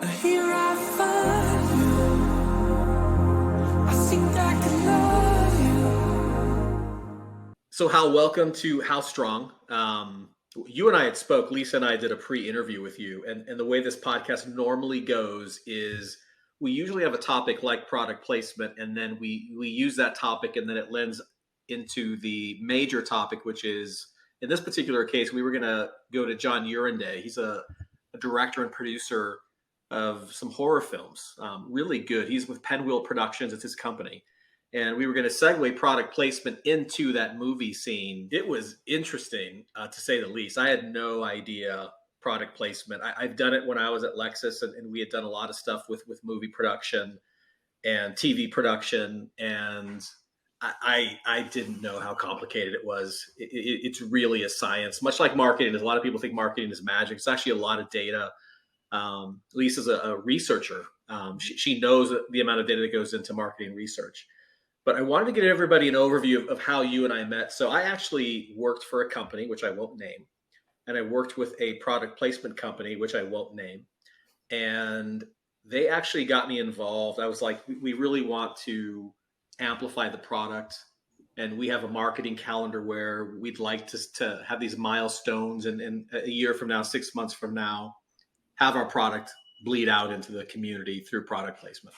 Here I find you. I think I can love you. So, Hal, welcome to How Strong. You and I had spoke. Lisa and I did a pre-interview with you, and the way this podcast normally goes is we usually have a topic like product placement, and then we use that topic, and then it lends into the major topic, which is in this particular case, we were going to go to John Uranday. He's a director and producer of some horror films, really good. He's with Penwheel Productions; it's his company. And we were going to segue product placement into that movie scene. It was interesting, to say the least. I had no idea product placement. I've done it when I was at Lexus, and we had done a lot of stuff with movie production and TV production, and I didn't know how complicated it was. It's really a science, much like marketing. A lot of people think marketing is magic. It's actually a lot of data. Lisa's a researcher. She knows the amount of data that goes into marketing research. But I wanted to give everybody an overview of how you and I met. So I actually worked for a company, which I won't name, and I worked with a product placement company, which I won't name. And they actually got me involved. I was like, we really want to amplify the product. And we have a marketing calendar where we'd like to have these milestones. And a year from now, 6 months from now, have our product bleed out into the community through product placement.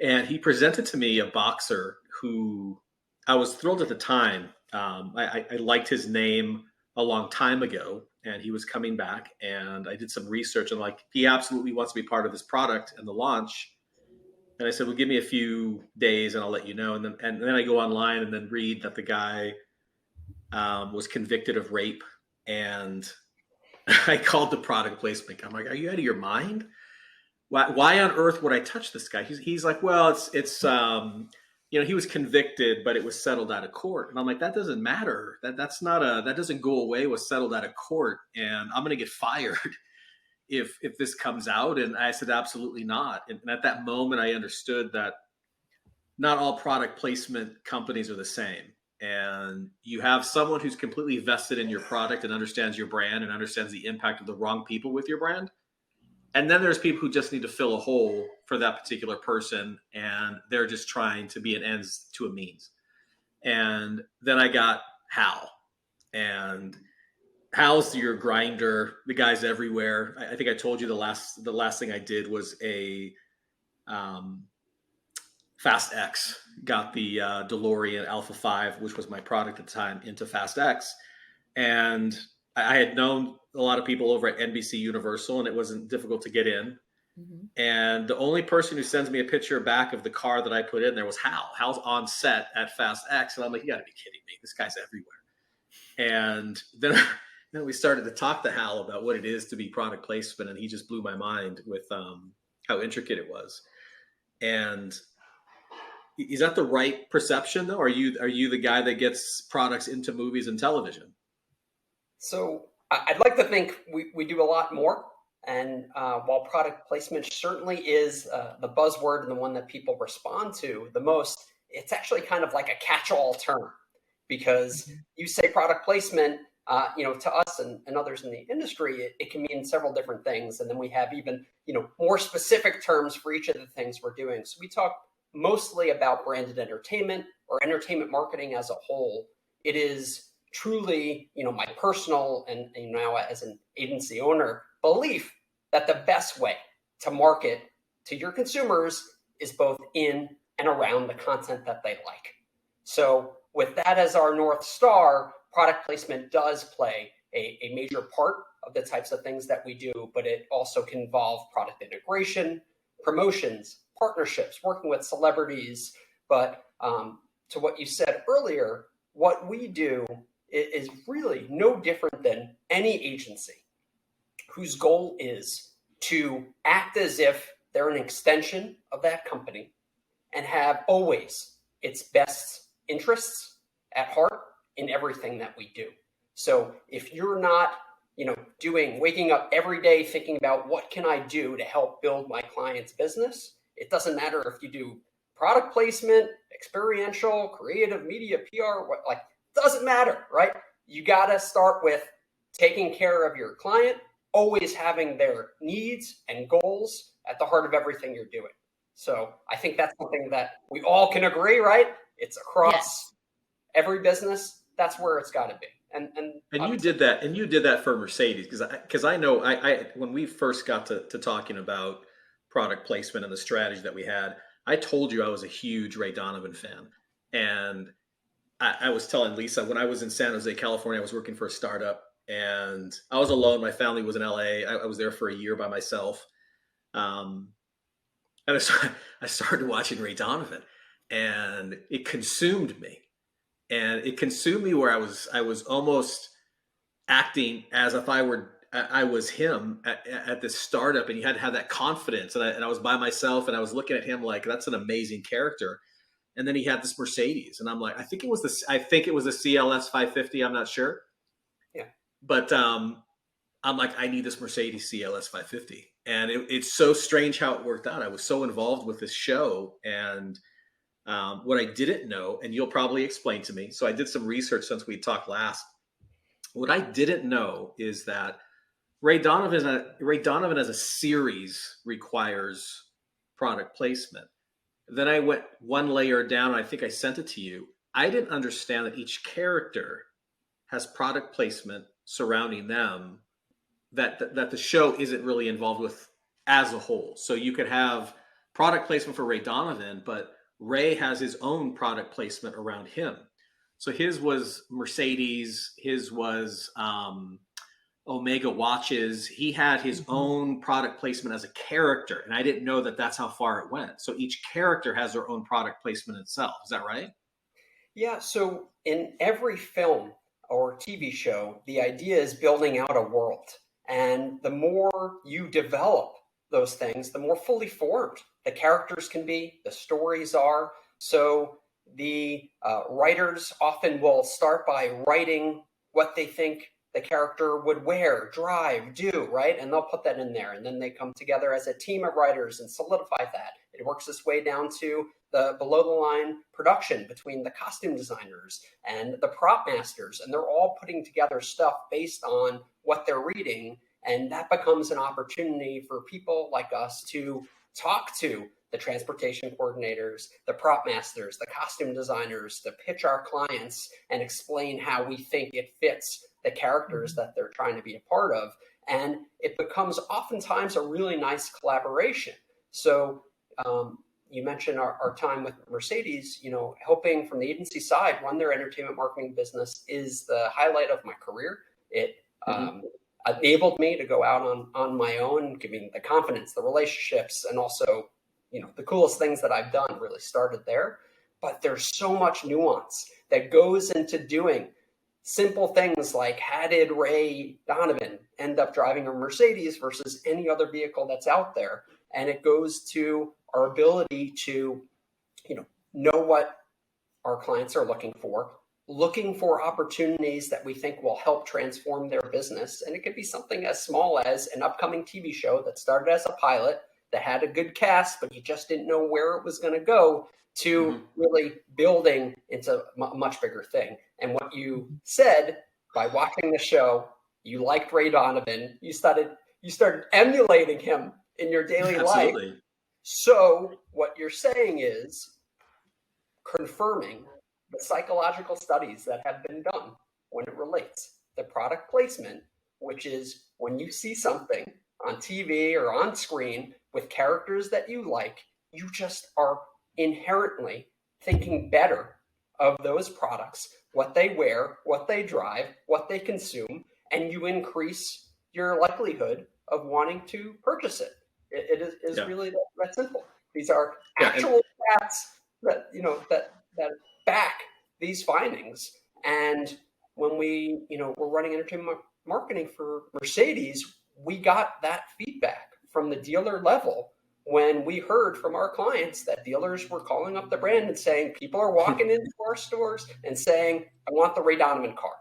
And he presented to me a boxer who I was thrilled at the time. I liked his name a long time ago, and he was coming back. And I did some research, and like, he absolutely wants to be part of this product and the launch. And I said, well, give me a few days and I'll let you know. And then I go online and then read that the guy was convicted of rape. And I called the product placement. I'm like, are you out of your mind? Why on earth would I touch this guy? He's like, well, it's he was convicted, but it was settled out of court. And I'm like, that doesn't matter. That doesn't go away with settled out of court. And I'm going to get fired if this comes out. And I said, absolutely not. And at that moment, I understood that not all product placement companies are the same. And you have someone who's completely vested in your product and understands your brand and understands the impact of the wrong people with your brand. And then there's people who just need to fill a hole for that particular person, and they're just trying to be an ends to a means. And then I got Hal, and Hal's your grinder. The guy's everywhere. I think I told you the last thing I did was a Fast X. Got the DeLorean Alpha 5, which was my product at the time, into Fast X, and I had known a lot of people over at NBC Universal, and it wasn't difficult to get in. Mm-hmm. And the only person who sends me a picture back of the car that I put in there was Hal. Hal's on set at Fast X, and I'm like, you got to be kidding me. This guy's everywhere. And then we started to talk to Hal about what it is to be product placement, and he just blew my mind with how intricate it was. And is that the right perception, though? Are you the guy that gets products into movies and television? So I'd like to think we do a lot more. And while product placement certainly is the buzzword and the one that people respond to the most, it's actually kind of like a catch-all term, because you say product placement, to us and others in the industry, it can mean several different things. And then we have even, more specific terms for each of the things we're doing. So we talk mostly about branded entertainment or entertainment marketing as a whole. It is truly, my personal and now as an agency owner belief that the best way to market to your consumers is both in and around the content that they like. So with that as our North Star, product placement does play a major part of the types of things that we do, but it also can involve product integration, promotions, partnerships, working with celebrities. But to what you said earlier, what we do is really no different than any agency whose goal is to act as if they're an extension of that company and have always its best interests at heart in everything that we do. So if you're not, waking up every day thinking about what can I do to help build my client's business, it doesn't matter if you do product placement, experiential, creative, media, PR, doesn't matter, right? You got to start with taking care of your client always having their needs and goals at the heart of everything you're doing. So I think that's something that we all can agree, right? It's across every business. That's where it's got to be. And you did that, for Mercedes, because I know I when we first got to talking about product placement and the strategy that we had, I told you I was a huge Ray Donovan fan, and I was telling Lisa when I was in San Jose, California, I was working for a startup, and I was alone. My family was in LA. I was there for a year by myself, and I started watching Ray Donovan, and it consumed me. And it consumed me where I was almost acting as if I was him at this startup, and you had to have that confidence. And I was by myself, and I was looking at him like, that's an amazing character. And then he had this Mercedes, and I'm like, I think it was the CLS 550. I'm not sure. Yeah. But I'm like, I need this Mercedes CLS 550. And it's so strange how it worked out. I was so involved with this show, and what I didn't know, and you'll probably explain to me. So I did some research since we talked last. What I didn't know is that Ray Donovan as a series requires product placement. Then I went one layer down, and I think I sent it to you. I didn't understand that each character has product placement surrounding them that the show isn't really involved with as a whole. So you could have product placement for Ray Donovan, but Ray has his own product placement around him. So his was Mercedes, his was Omega watches. He had his own product placement as a character, and I didn't know that that's how far it went. So each character has their own product placement itself. Is that right? Yeah. So in every film or TV show, the idea is building out a world. And the more you develop those things, the more fully formed the characters can be, the stories are. So the writers often will start by writing what they think the character would wear, drive, do, right? And they'll put that in there. And then they come together as a team of writers and solidify that. It works its way down to the below the line production between the costume designers and the prop masters. And they're all putting together stuff based on what they're reading. And that becomes an opportunity for people like us to talk to the transportation coordinators, the prop masters, the costume designers, to pitch our clients and explain how we think it fits the characters that they're trying to be a part of. And it becomes oftentimes a really nice collaboration. So you mentioned our time with Mercedes, helping from the agency side run their entertainment marketing business is the highlight of my career. It enabled me to go out on my own, giving the confidence, the relationships, and also, the coolest things that I've done really started there. But there's so much nuance that goes into doing simple things like, how did Ray Donovan end up driving a Mercedes versus any other vehicle that's out there? And it goes to our ability to, know what our clients are looking for opportunities that we think will help transform their business. And it could be something as small as an upcoming TV show that started as a pilot that had a good cast, but you just didn't know where it was going to go, to really building into a much bigger thing. And what you said by watching the show, you liked Ray Donovan, you started emulating him in your daily life. So what you're saying is confirming the psychological studies that have been done when it relates to product placement, which is when you see something on TV or on screen with characters that you like, you just are inherently thinking better of those products, what they wear, what they drive, what they consume, and you increase your likelihood of wanting to purchase it. It is really that simple. These are actual facts that that back these findings. And when we we're running entertainment marketing for Mercedes, we got that feedback from the dealer level when we heard from our clients that dealers were calling up the brand and saying, people are walking into our stores and saying, I want the Ray Donovan car.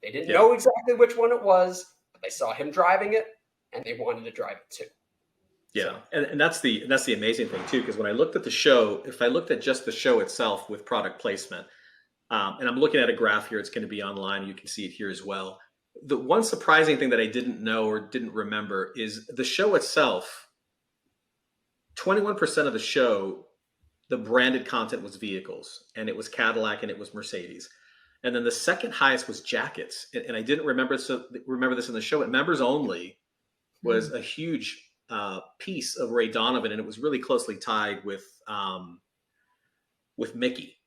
They didn't know exactly which one it was, but they saw him driving it and they wanted to drive it too. Yeah. And that's the amazing thing too, because when I looked at the show, if I looked at just the show itself with product placement, and I'm looking at a graph here, it's going to be online. You can see it here as well. The one surprising thing that I didn't know or didn't remember is the show itself. 21% of the show, the branded content was vehicles, and it was Cadillac and it was Mercedes. And then the second highest was jackets. And I didn't remember this in the show. But members only was a huge piece of Ray Donovan, and it was really closely tied with Mickey,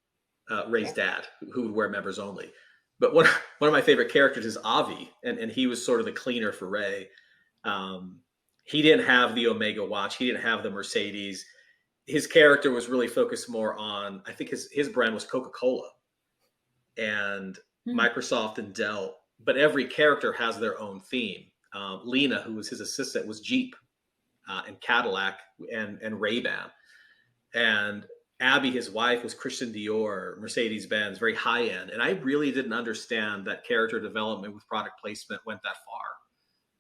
Ray's dad, who would wear members only. But one of my favorite characters is Avi, and he was sort of the cleaner for Ray. He didn't have the Omega watch. He didn't have the Mercedes. His character was really focused more on, I think his brand was Coca-Cola and Microsoft and Dell. But every character has their own theme. Lena, who was his assistant, was Jeep and Cadillac and Ray-Ban. And Abby, his wife, was Christian Dior, Mercedes-Benz, very high-end. And I really didn't understand that character development with product placement went that far.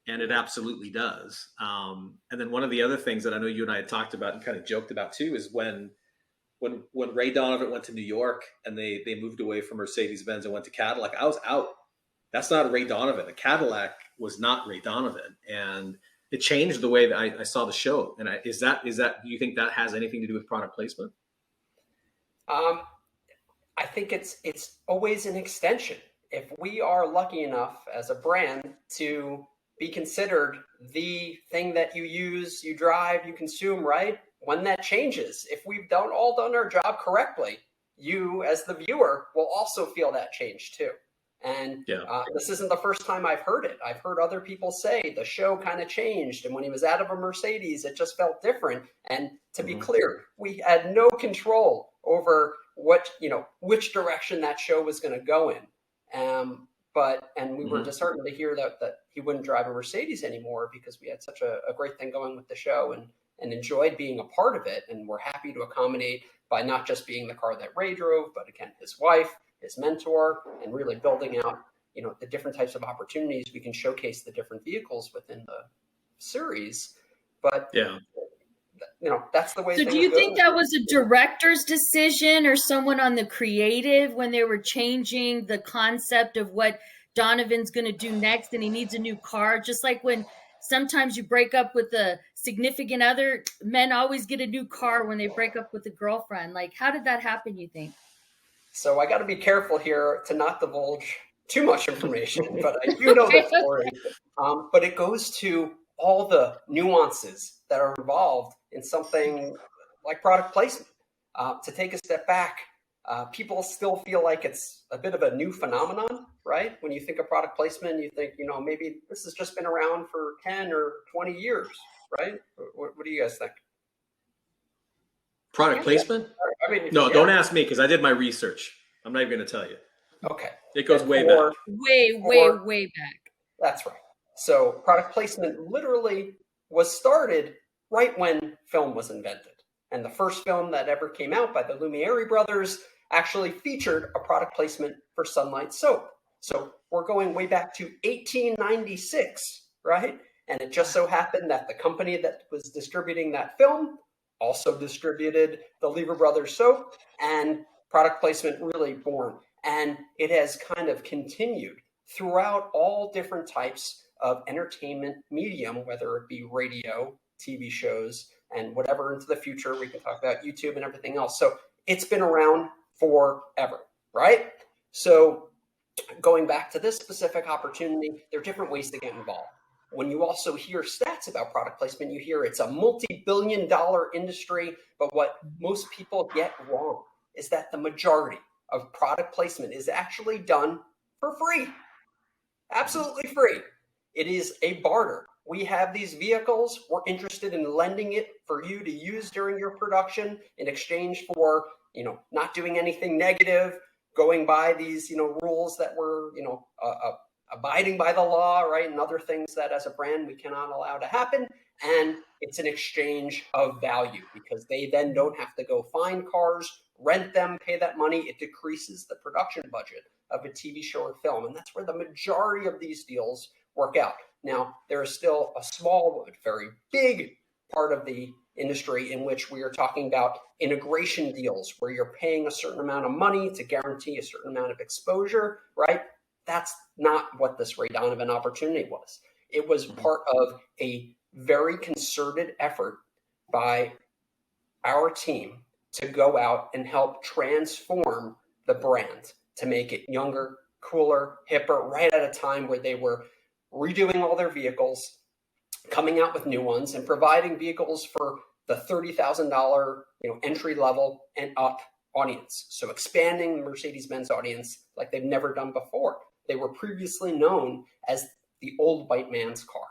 And it absolutely does. And then one of the other things that I know you and I had talked about and kind of joked about too is when Ray Donovan went to New York and they moved away from Mercedes-Benz and went to Cadillac, I was out. That's not Ray Donovan. The Cadillac was not Ray Donovan. And it changed the way that I saw the show. And is that, do you think that has anything to do with product placement? I think it's always an extension. If we are lucky enough as a brand to be considered the thing that you use, you drive, you consume, right? When that changes, if we've all done our job correctly, you as the viewer will also feel that change too. And this isn't the first time I've heard it. I've heard other people say the show kind of changed. And when he was out of a Mercedes, it just felt different. And to be clear, we had no control over which direction that show was going to go in. And we were disheartened to hear that he wouldn't drive a Mercedes anymore because we had such a great thing going with the show and enjoyed being a part of it. And we're happy to accommodate by not just being the car that Ray drove, but again, his wife, his mentor, and really building out, the different types of opportunities we can showcase the different vehicles within the series. But that's the way. So do you think that was a director's decision or someone on the creative when they were changing the concept of what Donovan's going to do next and he needs a new car? Just like when sometimes you break up with a significant other, men always get a new car when they break up with a girlfriend. Like, how did that happen, you think? So I got to be careful here to not divulge too much information, but I do know the story. But it goes to all the nuances that are involved in something like product placement. To take a step back, people still feel like it's a bit of a new phenomenon, right? When you think of product placement, you think, maybe this has just been around for 10 or 20 years, right? What do you guys think? Product placement? I mean, no, don't ask me because I did my research. I'm not even going to tell you. Okay. It goes way back. Way back. That's right. So product placement literally was started right when film was invented. And the first film that ever came out by the Lumiere brothers actually featured a product placement for Sunlight soap. So we're going way back to 1896, right? And it just so happened that the company that was distributing that film also distributed the Lever Brothers soap, and product placement really born. And it has kind of continued throughout all different types of entertainment medium, whether it be radio, TV shows, and whatever into the future. We can talk about YouTube and everything else. So it's been around forever, right? So going back to this specific opportunity, there are different ways to get involved. When you also hear stats about product placement, you hear it's a multi-billion-dollar industry, but what most people get wrong is that the majority of product placement is actually done for free. Absolutely free. It is a barter. We have these vehicles. We're interested in lending it for you to use during your production in exchange for, not doing anything negative, going by these, rules that we're, abiding by the law, right? And other things that as a brand we cannot allow to happen. And it's an exchange of value because they then don't have to go find cars, rent them, pay that money. It decreases the production budget of a TV show or film. And that's where the majority of these deals work out. Now, there is still a small, but very big part of the industry in which we are talking about integration deals where you're paying a certain amount of money to guarantee a certain amount of exposure, right? that's not what this Ray Donovan opportunity was. It was part of a very concerted effort by our team to go out and help transform the brand to make it younger, cooler, hipper, right at a time where they were redoing all their vehicles, coming out with new ones, and providing vehicles for the $30,000 entry level and up audience. So expanding the Mercedes-Benz audience like they've never done before. They were previously known as the old white man's car,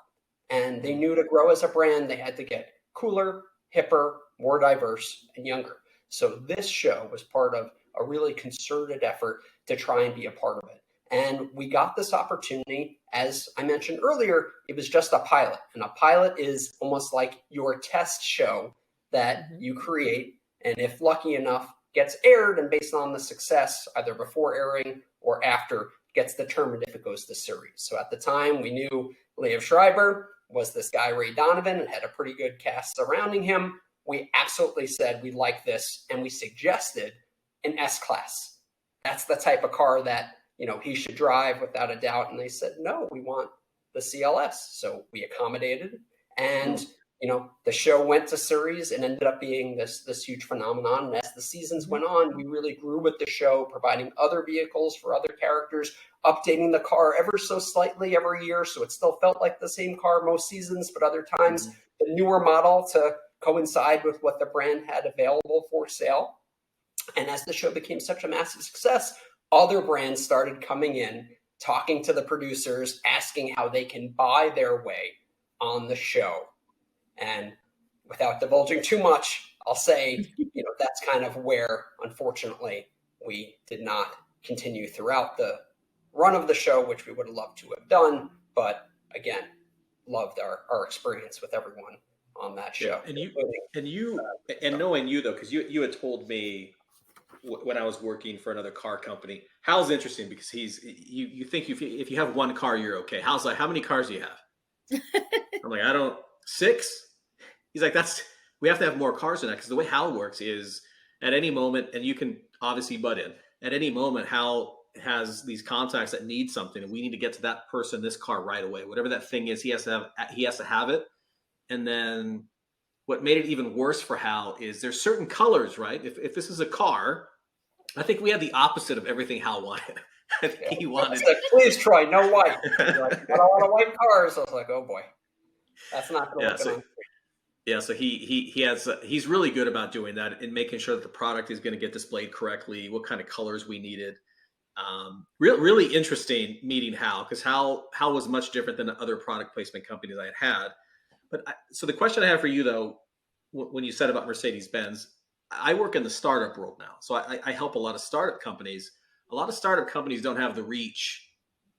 and they knew to grow as a brand they had to get cooler, hipper, more diverse, and younger. So this show was part of a really concerted effort to try and be a part of it. And we got this opportunity, as I mentioned earlier, it was just a pilot. And a pilot is almost like your test show that you create. And if lucky enough, gets aired, and based on the success, either before airing or after, gets determined if it goes to series. So at the time, we knew Liev Schreiber was this guy, Ray Donovan, and had a pretty good cast surrounding him. We absolutely said we like this, and we suggested an S-Class. That's the type of car that he should drive without a doubt. And they said, no, we want the CLS. So we accommodated, and the show went to series and ended up being this huge phenomenon. And as the seasons went on, we really grew with the show, providing other vehicles for other characters, updating the car ever so slightly every year. So it still felt like the same car most seasons, but other times the newer model to coincide with what the brand had available for sale. And as the show became such a massive success, other brands started coming in, talking to the producers, asking how they can buy their way on the show. And without divulging too much, I'll say, that's kind of where, unfortunately, we did not continue throughout the run of the show, which we would have loved to have done. But again, loved our experience with everyone on that show. Yeah. And knowing you though, because you had told me when I was working for another car company, Hal's interesting because you think if you have one car, you're okay. Hal's like, how many cars do you have? I'm like, 6. He's like, we have to have more cars than that, because the way Hal works is at any moment, and you can obviously butt in, at any moment, Hal has these contacts that need something, and we need to get to that person, this car right away. Whatever that thing is, he has to have it. And then what made it even worse for Hal is there's certain colors, right? If this is a car, I think we had the opposite of everything Hal wanted. I think he wanted. Like, please try no white. Like, got a lot of white cars. I was like, oh boy, that's not going to look Yeah, so he's really good about doing that and making sure that the product is going to get displayed correctly, what kind of colors we needed. Really interesting meeting Hal, because Hal was much different than the other product placement companies I had. But so the question I have for you though, when you said about Mercedes-Benz, I work in the startup world now, so I help a lot of startup companies. A lot of startup companies don't have the reach.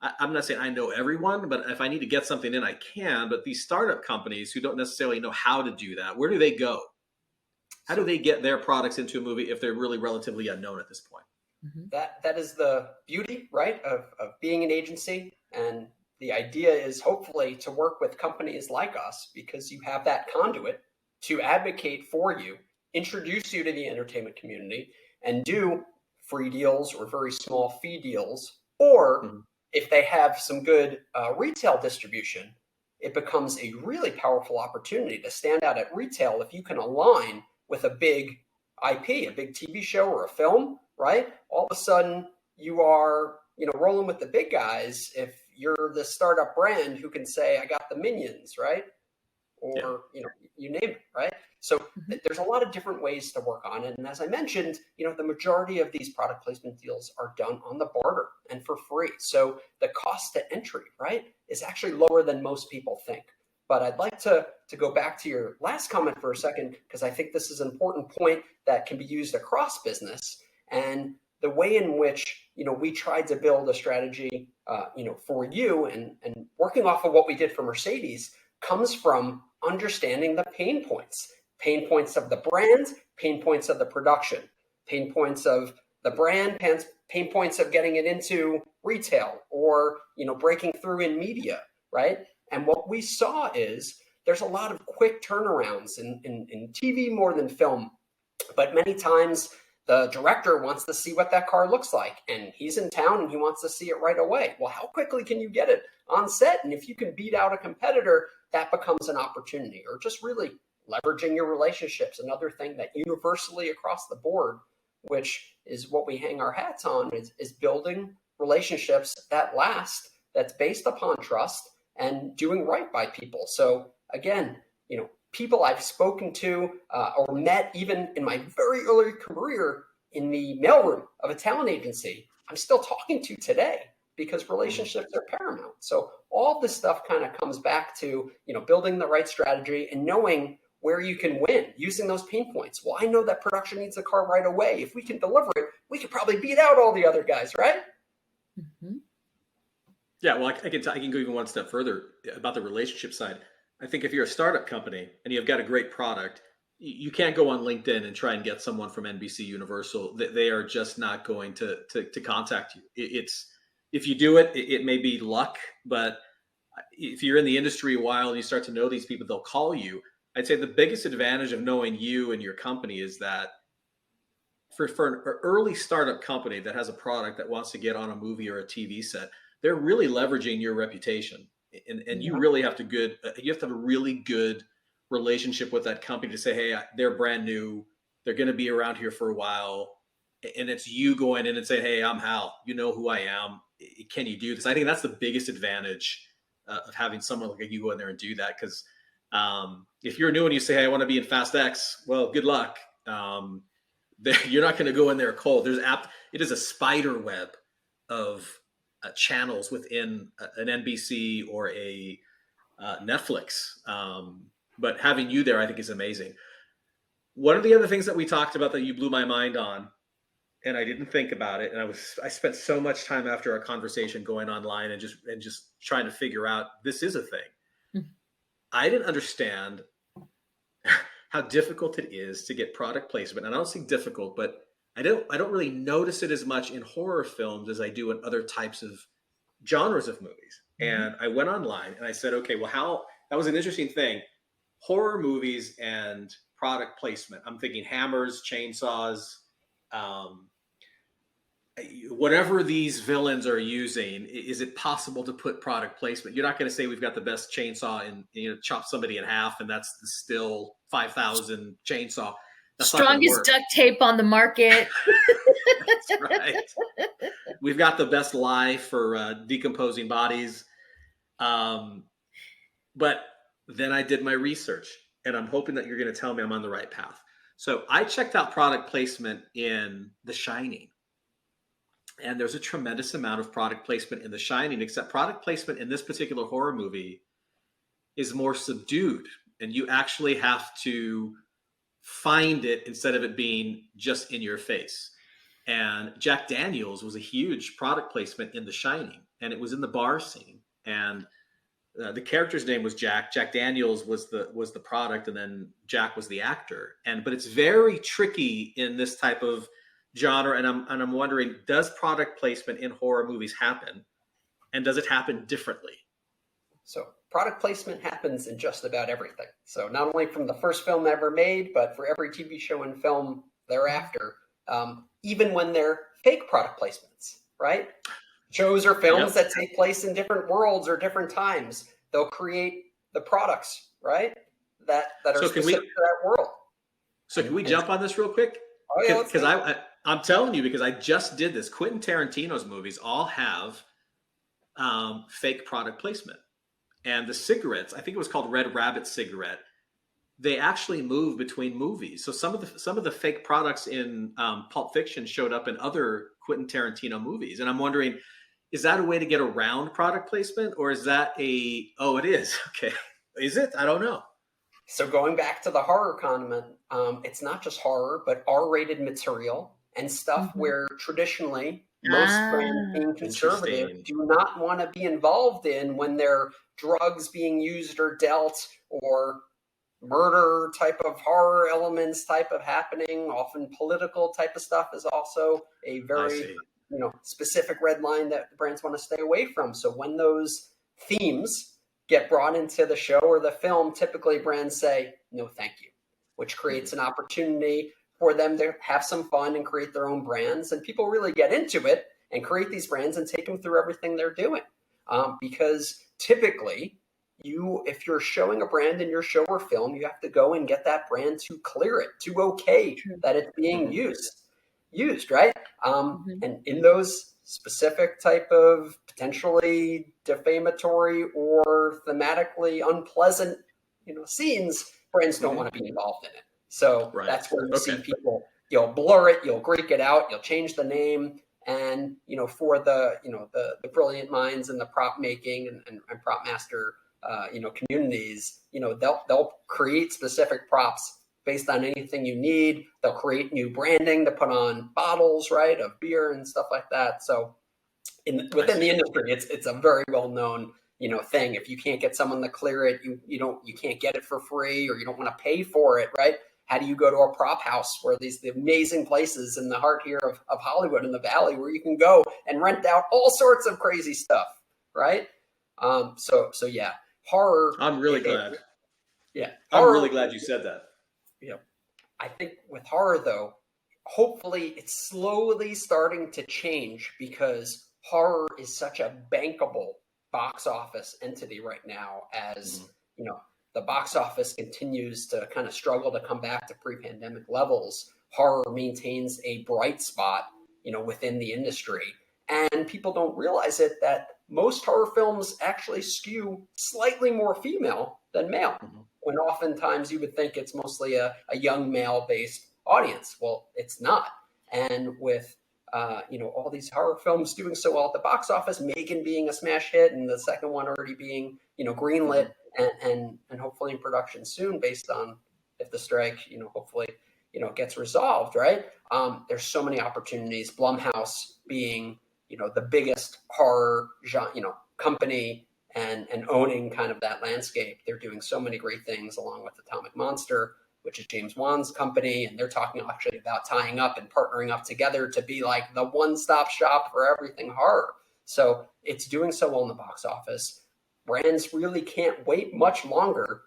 I'm not saying I know everyone, but if I need to get something in, I can. But these startup companies who don't necessarily know how to do that, where do they go? How do they get their products into a movie if they're really relatively unknown at this point? That is the beauty, right, of being an agency. And the idea is hopefully to work with companies like us, because you have that conduit to advocate for you, introduce you to the entertainment community, and do free deals or very small fee deals, or if they have some good retail distribution, it becomes a really powerful opportunity to stand out at retail if you can align with a big IP, a big TV show or a film, right? All of a sudden you are, rolling with the big guys if you're the startup brand who can say, I got the Minions, right? Or, you name it, right? So there's a lot of different ways to work on it. And as I mentioned, the majority of these product placement deals are done on the barter and for free. So the cost to entry, right, is actually lower than most people think. But I'd like to go back to your last comment for a second, because I think this is an important point that can be used across business. And the way in which, we tried to build a strategy, for you and working off of what we did for Mercedes comes from understanding the pain points of the brand, pain points of the production, pain points of the brand, pain points of getting it into retail or, breaking through in media, right? And what we saw is there's a lot of quick turnarounds in TV more than film, but many times the director wants to see what that car looks like, and he's in town and he wants to see it right away. Well, how quickly can you get it on set? And if you can beat out a competitor, that becomes an opportunity. Or just really leveraging your relationships. Another thing that universally across the board, which is what we hang our hats on, is building relationships that last, that's based upon trust and doing right by people. So again, people I've spoken to or met even in my very early career in the mailroom of a talent agency, I'm still talking to today because relationships are paramount. So all this stuff kind of comes back to, building the right strategy and knowing where you can win, using those pain points. Well, I know that production needs a car right away. If we can deliver it, we could probably beat out all the other guys, right? Mm-hmm. Yeah, well, I can go even one step further about the relationship side. I think if you're a startup company and you've got a great product, you can't go on LinkedIn and try and get someone from NBC Universal. They are just not going to contact you. If you do it, it may be luck, but if you're in the industry a while and you start to know these people, they'll call you. I'd say the biggest advantage of knowing you and your company is that for an early startup company that has a product that wants to get on a movie or a TV set, they're really leveraging your reputation. And you really have to have a really good relationship with that company to say, hey, they're brand new, they're going to be around here for a while, and it's you going in and saying, hey, I'm Hal, you know who I am, can you do this? I think that's the biggest advantage of having someone like you go in there and do that, because if you're new and you say, hey, I want to be in Fast X, well, good luck. You're not going to go in there cold. It is a spider web of channels within an NBC or a Netflix. But having you there, I think, is amazing. One of the other things that we talked about that you blew my mind on, and I didn't think about it, and I spent so much time after our conversation going online and just trying to figure out this is a thing. Mm-hmm. I didn't understand how difficult it is to get product placement. And I don't say difficult, but I don't really notice it as much in horror films as I do in other types of genres of movies. Mm-hmm. And I went online and I said, okay, well, that was an interesting thing. Horror movies and product placement. I'm thinking hammers, chainsaws, whatever these villains are using, is it possible to put product placement? You're not going to say we've got the best chainsaw and chop somebody in half and that's the still 5,000 chainsaw. That's strongest duct tape on the market. That's right. We've got the best lye for decomposing bodies. But then I did my research, and I'm hoping that you're going to tell me I'm on the right path. So I checked out product placement in The Shining. And there's a tremendous amount of product placement in The Shining, except product placement in this particular horror movie is more subdued. And you actually have to find it instead of it being just in your face. And Jack Daniels was a huge product placement in The Shining, and it was in the bar scene. And the character's name was Jack. Jack Daniels was the product, and then Jack was the actor. But it's very tricky in this type of genre, and I'm wondering, does product placement in horror movies happen, and does it happen differently? So product placement happens in just about everything. So not only from the first film ever made, but for every TV show and film thereafter, even when they're fake product placements, right? Shows or films that take place in different worlds or different times, they'll create the products, right? That are specific to that world. So can we jump on this real quick? Oh yeah, because I'm telling you, because I just did this. Quentin Tarantino's movies all have fake product placement. And the cigarettes, I think it was called Red Rabbit cigarette, they actually move between movies. So some of the fake products in Pulp Fiction showed up in other Quentin Tarantino movies. And I'm wondering, is that a way to get around product placement, or is that it is? Okay. Is it? I don't know. So going back to the horror condiment, it's not just horror, but R-rated material and stuff where traditionally most brands being conservative do not want to be involved in when they're drugs being used or dealt, or murder type of horror elements type of happening. Often political type of stuff is also a very specific red line that the brands want to stay away from. So when those themes get brought into the show or the film, typically brands say, no, thank you, which creates an opportunity for them to have some fun and create their own brands. And people really get into it and create these brands and take them through everything they're doing. Because typically, if you're showing a brand in your show or film, you have to go and get that brand to clear it, to okay that it's being used, right? And in those specific type of potentially defamatory or thematically unpleasant, scenes, brands don't want to be involved in it. So that's where you see people, you'll blur it, you'll Greek it out, you'll change the name. And, for the brilliant minds in the prop making and prop master, communities, they'll create specific props based on anything you need. They'll create new branding to put on bottles, right, of beer and stuff like that. So within the industry, it's a very well-known, thing. If you can't get someone to clear it, you can't get it for free, or you don't want to pay for it, right? How do you go to a prop house where the amazing places in the heart here of Hollywood in the Valley where you can go and rent out all sorts of crazy stuff, right? So yeah, horror. I'm really glad. Yeah. I'm really glad you said that. I think with horror, though, hopefully it's slowly starting to change, because horror is such a bankable box office entity right now, as the box office continues to kind of struggle to come back to pre-pandemic levels. Horror maintains a bright spot, within the industry. And people don't realize it, that most horror films actually skew slightly more female than male, when oftentimes you would think it's mostly a young male-based audience. Well, it's not. And with all these horror films doing so well at the box office, Megan being a smash hit, and the second one already being, greenlit and hopefully in production soon, based on if the strike, hopefully, gets resolved, right? There's so many opportunities. Blumhouse being, the biggest horror genre, company and owning kind of that landscape. They're doing so many great things along with Atomic Monster, which is James Wan's company. And they're talking actually about tying up and partnering up together to be like the one-stop shop for everything horror. So it's doing so well in the box office. Brands really can't wait much longer.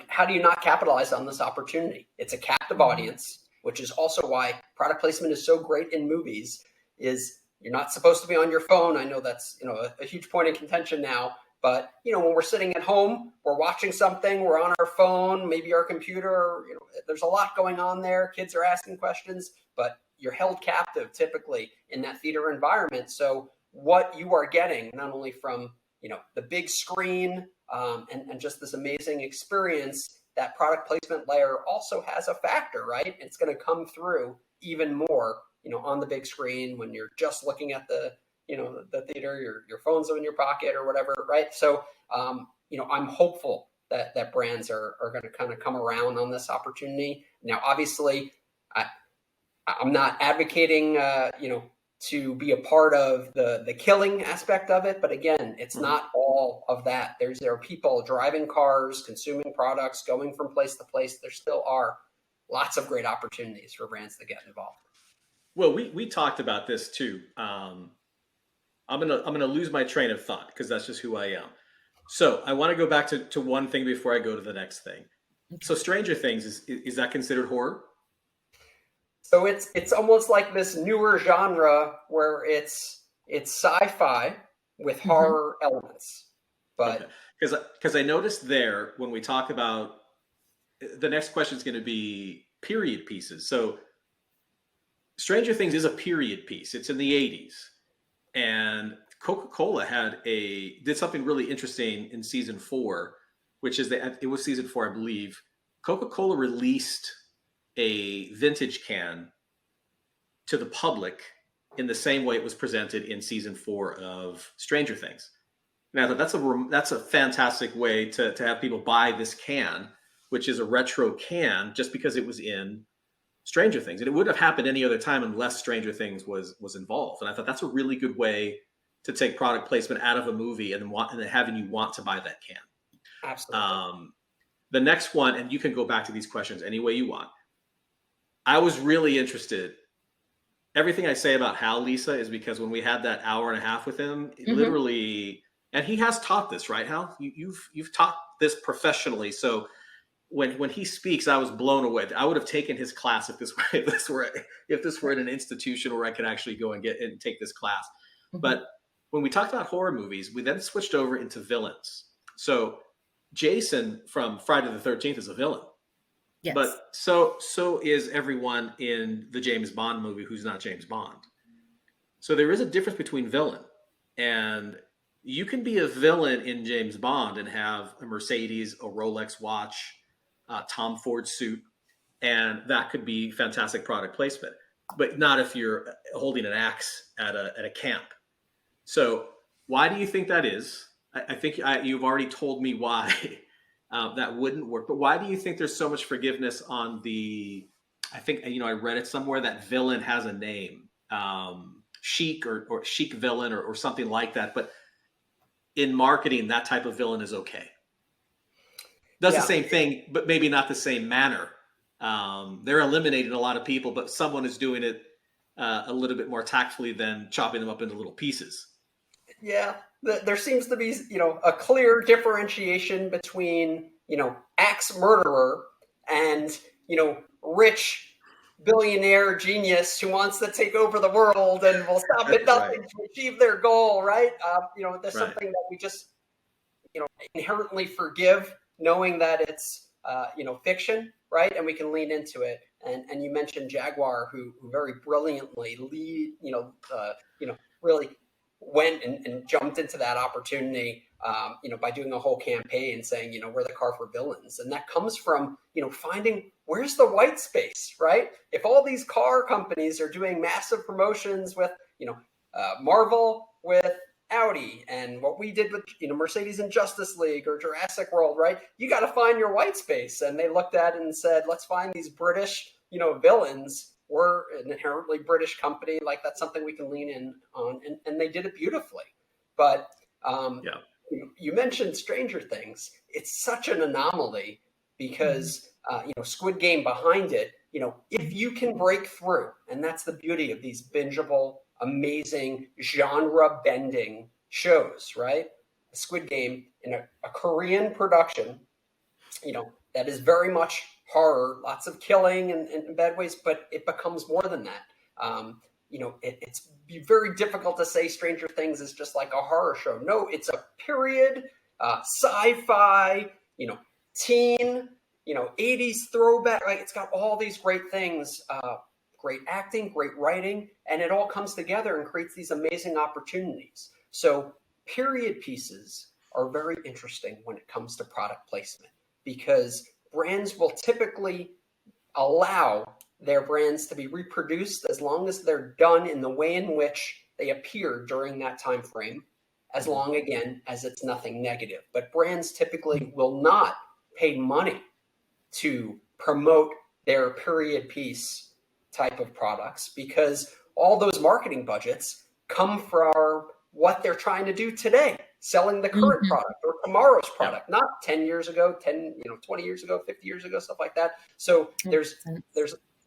How do you not capitalize on this opportunity? It's a captive audience, which is also why product placement is so great in movies. Is you're not supposed to be on your phone. I know that's a huge point of contention now. But when we're sitting at home, we're watching something, we're on our phone, maybe our computer. There's a lot going on there. Kids are asking questions, but you're held captive typically in that theater environment. So what you are getting, not only from the big screen and just this amazing experience, that product placement layer also has a factor, right? It's going to come through even more, on the big screen when you're just looking at the theater, your phone's in your pocket or whatever, right? So, I'm hopeful that brands are going to kind of come around on this opportunity. Now, obviously, I'm not advocating, to be a part of the killing aspect of it. But again, it's not all of that. There are people driving cars, consuming products, going from place to place. There still are lots of great opportunities for brands to get involved. Well, we talked about this too. I'm gonna lose my train of thought because that's just who I am. So I want to go back to one thing before I go to the next thing. So Stranger Things, is that considered horror? So it's almost like this newer genre where it's sci-fi with horror elements. But because I noticed there, when we talk about, the next question is going to be period pieces. So Stranger Things is a period piece. It's in the 80s. And Coca-Cola did something really interesting in season 4, which is that it was season 4, I believe. Coca-Cola released a vintage can to the public in the same way it was presented in season 4 of Stranger Things. Now, that's a fantastic way to have people buy this can, which is a retro can, just because it was in Stranger Things. And it wouldn't have happened any other time unless Stranger Things was involved. And I thought that's a really good way to take product placement out of a movie and then having you want to buy that can. Absolutely. The next one, and you can go back to these questions any way you want. I was really interested. Everything I say about Hal, Lisa, is because when we had that hour and a half with him, literally, and he has taught this, right, Hal? You've taught this professionally. So when he speaks, I was blown away. I would have taken his class if this were in an institution where I could actually go and take this class. Mhm. But when we talked about horror movies, we then switched over into villains. So Jason from Friday the 13th is a villain. Yes. But so is everyone in the James Bond movie who's not James Bond. So there is a difference between villain, and you can be a villain in James Bond and have a Mercedes, a Rolex watch, Tom Ford suit, and that could be fantastic product placement. But not if you're holding an axe at a camp. So why do you think that is? I think you've already told me why that wouldn't work. But why do you think there's so much forgiveness on the? I think I read it somewhere that villain has a name, chic or chic villain or something like that. But in marketing, that type of villain is okay. Does the same thing, but maybe not the same manner. They're eliminating a lot of people, but someone is doing it a little bit more tactfully than chopping them up into little pieces. Yeah, there seems to be, a clear differentiation between, axe murderer and, rich billionaire genius who wants to take over the world and will stop at nothing to achieve their goal, right? There's something that we just, inherently forgive, knowing that it's, fiction, right? And we can lean into it. And you mentioned Jaguar, who very brilliantly really went and jumped into that opportunity, by doing a whole campaign saying, we're the car for villains. And that comes from, finding where's the white space, right? If all these car companies are doing massive promotions with, Marvel with Audi and what we did with, Mercedes and Justice League or Jurassic World, right? You got to find your white space. And they looked at it and said, let's find these British, villains. We're an inherently British company. Like that's something we can lean in on. And they did it beautifully. But you mentioned Stranger Things. It's such an anomaly because, Squid Game behind it, if you can break through, and that's the beauty of these bingeable, amazing, genre-bending shows, right? Squid Game in a Korean production, that is very much horror, lots of killing in bad ways, but it becomes more than that. It's very difficult to say Stranger Things is just like a horror show. No, it's a period, sci-fi, teen, 80s throwback. Like it's got all these great things, great acting, great writing, and it all comes together and creates these amazing opportunities. So period pieces are very interesting when it comes to product placement because brands will typically allow their brands to be reproduced as long as they're done in the way in which they appear during that time frame, as long, again, as it's nothing negative. But brands typically will not pay money to promote their period piece type of products because all those marketing budgets come from what they're trying to do today, selling the current product or tomorrow's product, not 10 years ago, 20 years ago, 50 years ago, stuff like that. So there's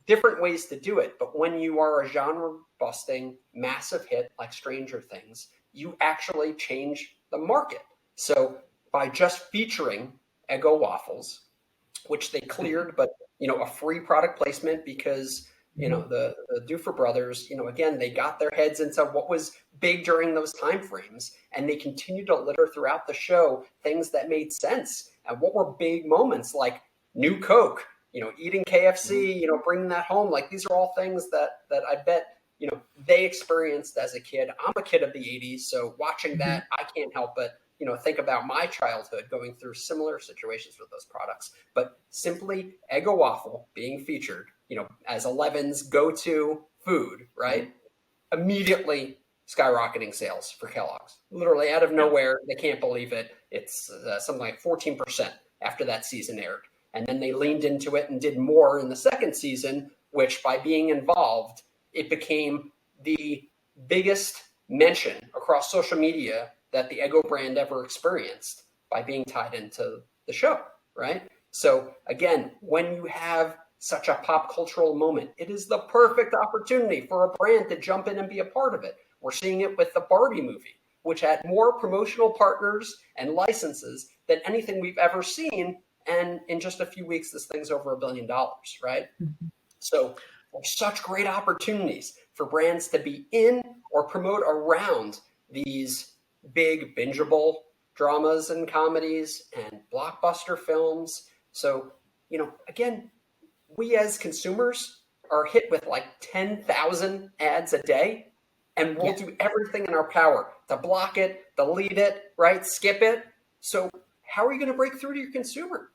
different ways to do it. But when you are a genre busting massive hit like Stranger Things, you actually change the market. So by just featuring Eggo waffles, which they cleared, but a free product placement because the Duffer brothers, again, they got their heads into what was big during those time frames, and they continued to litter throughout the show things that made sense and what were big moments like new Coke, eating KFC, bringing that home. Like these are all things that I bet they experienced as a kid. I'm a kid of the 80s, so watching that, I can't help but think about my childhood going through similar situations with those products. But simply Eggo waffle being featured, as Eleven's go-to food, right? Immediately skyrocketing sales for Kellogg's. Literally out of nowhere, they can't believe it. It's something like 14% after that season aired. And then they leaned into it and did more in the second season, which by being involved, it became the biggest mention across social media that the Eggo brand ever experienced by being tied into the show, right? So again, when you have such a pop cultural moment, it is the perfect opportunity for a brand to jump in and be a part of it. We're seeing it with the Barbie movie, which had more promotional partners and licenses than anything we've ever seen. And in just a few weeks, this thing's over $1 billion, right? Mm-hmm. So there's such great opportunities for brands to be in or promote around these big bingeable dramas and comedies and blockbuster films. So, again, we as consumers are hit with like 10,000 ads a day, and we'll do everything in our power to block it, delete it, right? Skip it. So how are you going to break through to your consumer?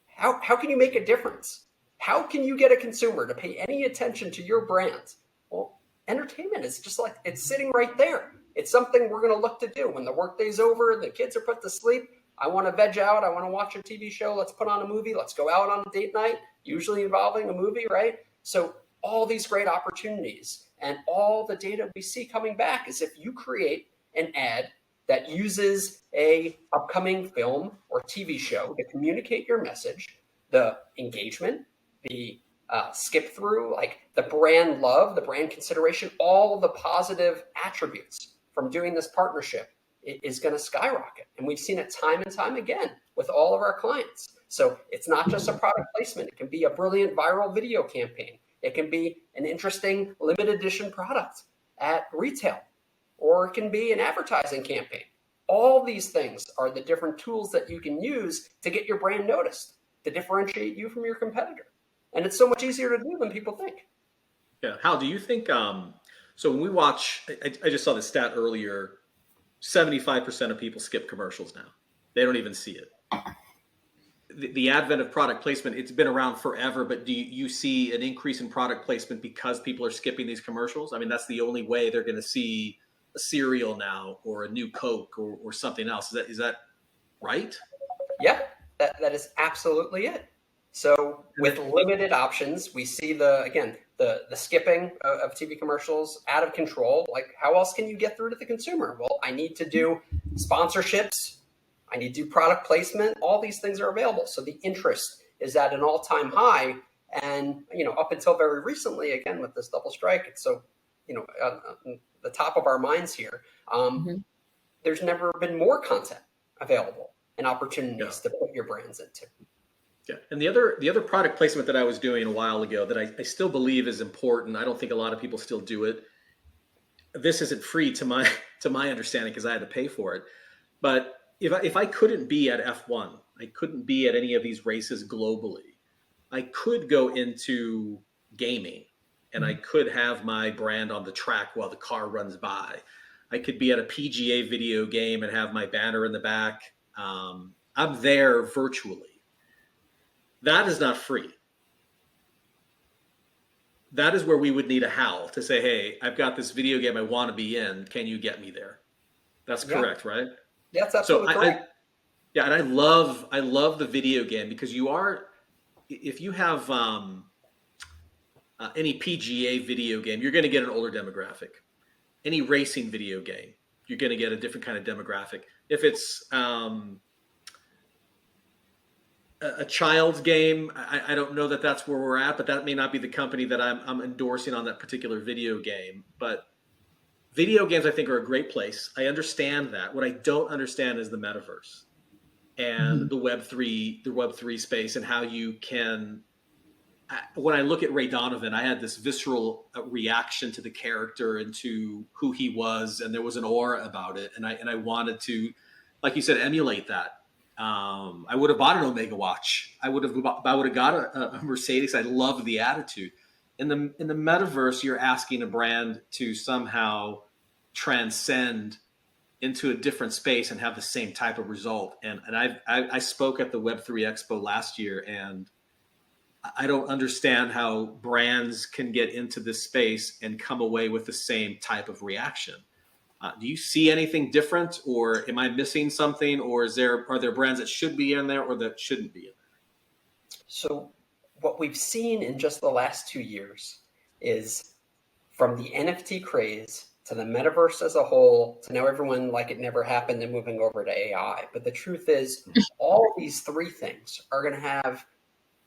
How can you make a difference? How can you get a consumer to pay any attention to your brand? Well, entertainment is just like, it's sitting right there. It's something we're going to look to do when the workday's over and the kids are put to sleep. I want to veg out. I want to watch a TV show. Let's put on a movie. Let's go out on a date night, usually involving a movie, right? So all these great opportunities and all the data we see coming back is if you create an ad that uses a upcoming film or TV show to communicate your message, the engagement, the skip through, like the brand love, the brand consideration, all the positive attributes from doing this partnership is going to skyrocket. And we've seen it time and time again with all of our clients. So it's not just a product placement. It can be a brilliant viral video campaign. It can be an interesting limited edition product at retail, or it can be an advertising campaign. All these things are the different tools that you can use to get your brand noticed, to differentiate you from your competitor. And it's so much easier to do than people think. Yeah. Hal, do you think, so when we watch, I just saw the stat earlier, 75% of people skip commercials now. They don't even see it. The advent of product placement, it's been around forever, but do you see an increase in product placement because people are skipping these commercials? I mean, that's the only way they're going to see a cereal now or a new Coke or something else. Is that right? Yeah, that is absolutely it. So with limited options, we see the skipping of TV commercials out of control. Like, how else can you get through to the consumer? Well, I need to do sponsorships. I need to do product placement. All these things are available. So the interest is at an all-time high. And, up until very recently, again, with this double strike, it's so, the top of our minds here. There's never been more content available and opportunities to put your brands into. Yeah. And the other product placement that I was doing a while ago that I still believe is important. I don't think a lot of people still do it. This isn't free to my understanding because I had to pay for it. But if I couldn't be at F1, I couldn't be at any of these races globally, I could go into gaming and I could have my brand on the track while the car runs by. I could be at a PGA video game and have my banner in the back. I'm there virtually. That is not free. That is where we would need a Hal to say, hey, I've got this video game I want to be in. Can you get me there? That's correct, right? Yeah, that's absolutely correct. And I love the video game because if you have any PGA video game, you're going to get an older demographic. Any racing video game, you're going to get a different kind of demographic. If it's a child's game, I don't know that that's where we're at, but that may not be the company that I'm endorsing on that particular video game. But video games, I think, are a great place. I understand that. What I don't understand is the metaverse and the Web3 space and how you can. When I look at Ray Donovan, I had this visceral reaction to the character and to who he was, and there was an aura about it, and I wanted to, like you said, emulate that. I would have bought an Omega watch. I would have got a Mercedes. I love the attitude. In the metaverse, you're asking a brand to somehow transcend into a different space and have the same type of result. And I spoke at the Web3 Expo last year, and I don't understand how brands can get into this space and come away with the same type of reaction. Do you see anything different, or am I missing something, or are there brands that should be in there or that shouldn't be in there? So what we've seen in just the last 2 years is from the NFT craze to the metaverse as a whole to now everyone like it never happened and moving over to AI. But the truth is all these three things are going to have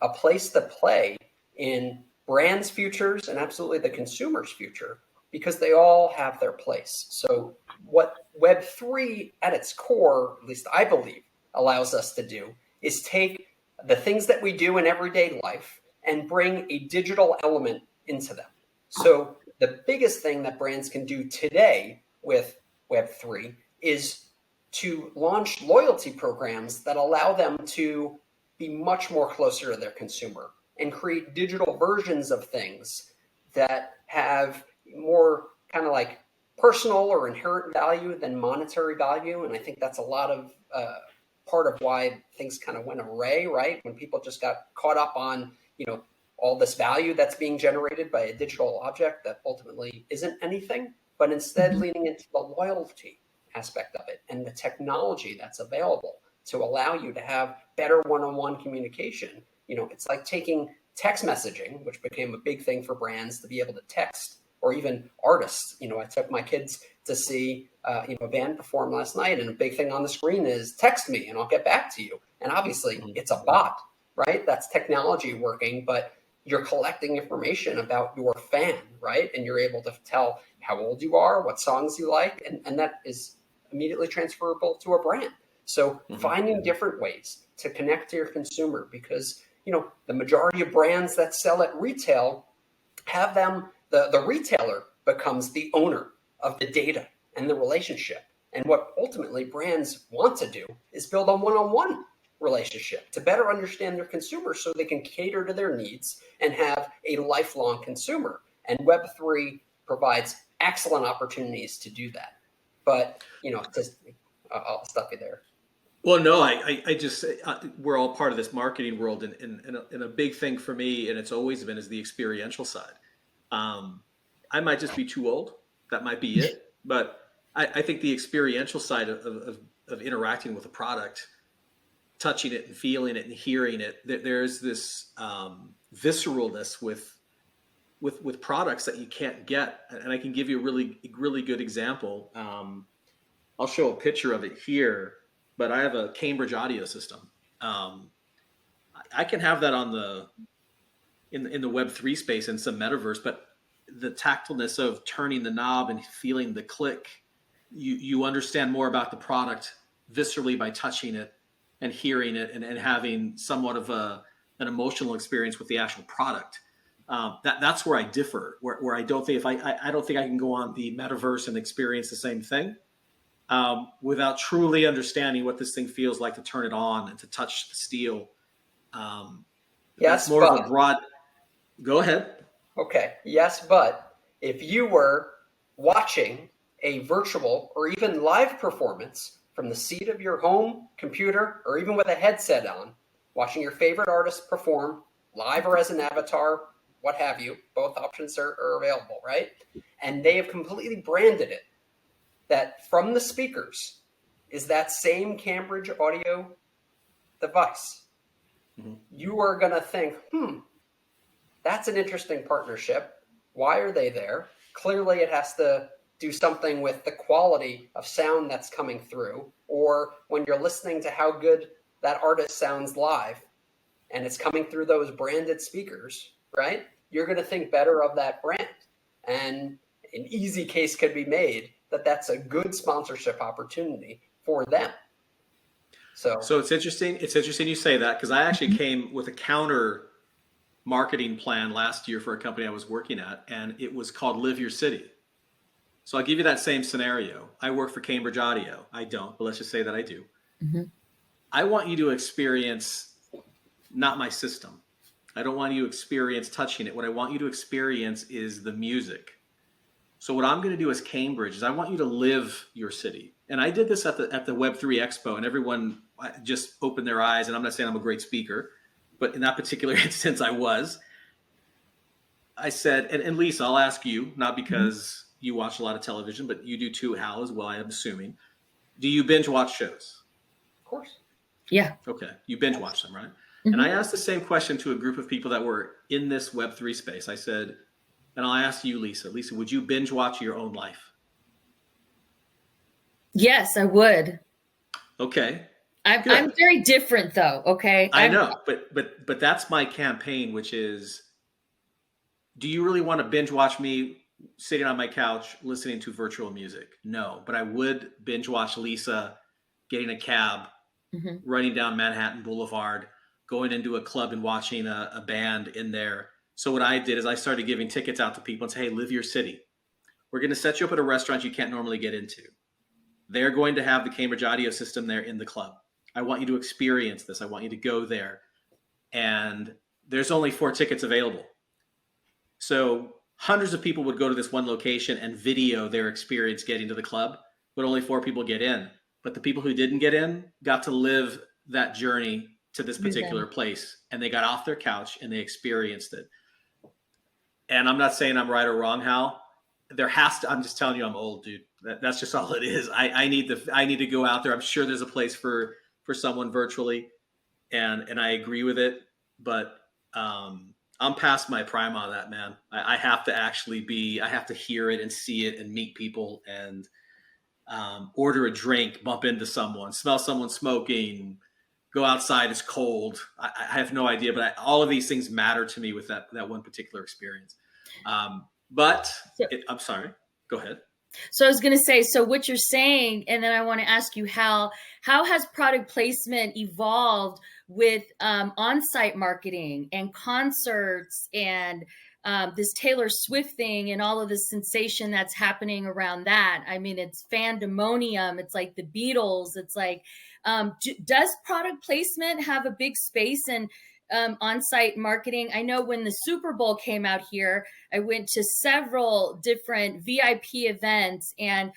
a place to play in brands' futures and absolutely the consumer's future, because they all have their place. So what Web3 at its core, at least I believe, allows us to do is take the things that we do in everyday life and bring a digital element into them. So the biggest thing that brands can do today with Web3 is to launch loyalty programs that allow them to be much more closer to their consumer and create digital versions of things that have more kind of like personal or inherent value than monetary value. And I think that's a lot of part of why things kind of went array, right? When people just got caught up on, all this value that's being generated by a digital object that ultimately isn't anything, but instead leaning into the loyalty aspect of it and the technology that's available to allow you to have better one-on-one communication. It's like taking text messaging, which became a big thing for brands to be able to text, or even artists. I took my kids to see a band perform last night, and a big thing on the screen is text me and I'll get back to you. And obviously it's a bot, right? That's technology working, but you're collecting information about your fan, right? And you're able to tell how old you are, what songs you like, and that is immediately transferable to a brand. So finding different ways to connect to your consumer, because the majority of brands that sell at retail have them, the retailer becomes the owner of the data and the relationship. And what ultimately brands want to do is build a one-on-one relationship to better understand their consumers so they can cater to their needs and have a lifelong consumer. And Web3 provides excellent opportunities to do that. But, I'll stop you there. Well, no, I just, we're all part of this marketing world, and a big thing for me, and it's always been, is the experiential side. I might just be too old. That might be it. But I think the experiential side of interacting with a product, touching it and feeling it and hearing it, there's this visceralness with products that you can't get. And I can give you a really good example. I'll show a picture of it here, but I have a Cambridge audio system. I can have that on in the Web3 space and some metaverse, but the tactileness of turning the knob and feeling the click, you understand more about the product viscerally by touching it and hearing it and having somewhat of an emotional experience with the actual product. That's where I differ, where I don't think I don't think I can go on the metaverse and experience the same thing without truly understanding what this thing feels like to turn it on and to touch the steel. That's more of a broad. Go ahead. Okay. Yes, but if you were watching a virtual or even live performance from the seat of your home computer, or even with a headset on, watching your favorite artist perform live or as an avatar, what have you, both options are available, right? And they have completely branded it that from the speakers is that same Cambridge audio device. You are going to think, that's an interesting partnership. Why are they there? Clearly it has to do something with the quality of sound that's coming through, or when you're listening to how good that artist sounds live and it's coming through those branded speakers, right? You're going to think better of that brand. And an easy case could be made that that's a good sponsorship opportunity for them. So it's interesting. It's interesting you say that, because I actually came with a counter marketing plan last year for a company I was working at, and it was called Live Your City. So I'll give you that same scenario. I work for Cambridge Audio. I don't, but let's just say that I do. I want you to experience not my system. I don't want you to experience touching it. What I want you to experience is the music. So what I'm going to do as Cambridge is I want you to live your city. And I did this at the Web3 Expo, and everyone just opened their eyes. And I'm not saying I'm a great speaker, but in that particular instance, I was. I said, and Lisa, I'll ask you, not because you watch a lot of television, but you do too, Hal, as well, I'm assuming. Do you binge watch shows? of course. Yeah. Okay. You binge watch them, right? And I asked the same question to a group of people that were in this Web3 space. I said, and I'll ask you, Lisa. Lisa, would you binge watch your own life? Yes, I would. Okay. I'm very different, though. Okay. I know, but that's my campaign, which is, do you really want to binge watch me sitting on my couch listening to virtual music? No, but I would binge watch Lisa getting a cab, running down Manhattan Boulevard, going into a club and watching a band in there. So what I did is I started giving tickets out to people and say, hey, live your city. We're going to set you up at a restaurant you can't normally get into. They're going to have the Cambridge audio system there in the club. I want you to experience this. I want you to go there. And there's only 4 tickets available. So hundreds of people would go to this one location and video their experience getting to the club, but only 4 people get in. But the people who didn't get in got to live that journey to this particular place, and they got off their couch and they experienced it. And I'm not saying I'm right or wrong, Hal. I'm just telling you, I'm old, dude. That's just all it is. I need to go out there. I'm sure there's a place for someone virtually, and I agree with it, but I'm past my prime on that, man. I have to I have to hear it and see it and meet people and order a drink, bump into someone, smell someone smoking, go outside, it's cold. I have no idea, but all of these things matter to me with that one particular experience. I'm sorry, go ahead. So I was going to say, so what you're saying, and then I want to ask you how has product placement evolved with on-site marketing and concerts and this Taylor Swift thing and all of the sensation that's happening around that? I mean, it's fandemonium. It's like the Beatles. It's like, does product placement have a big space in on-site marketing? I know when the Super Bowl came out here, I went to several different VIP events, and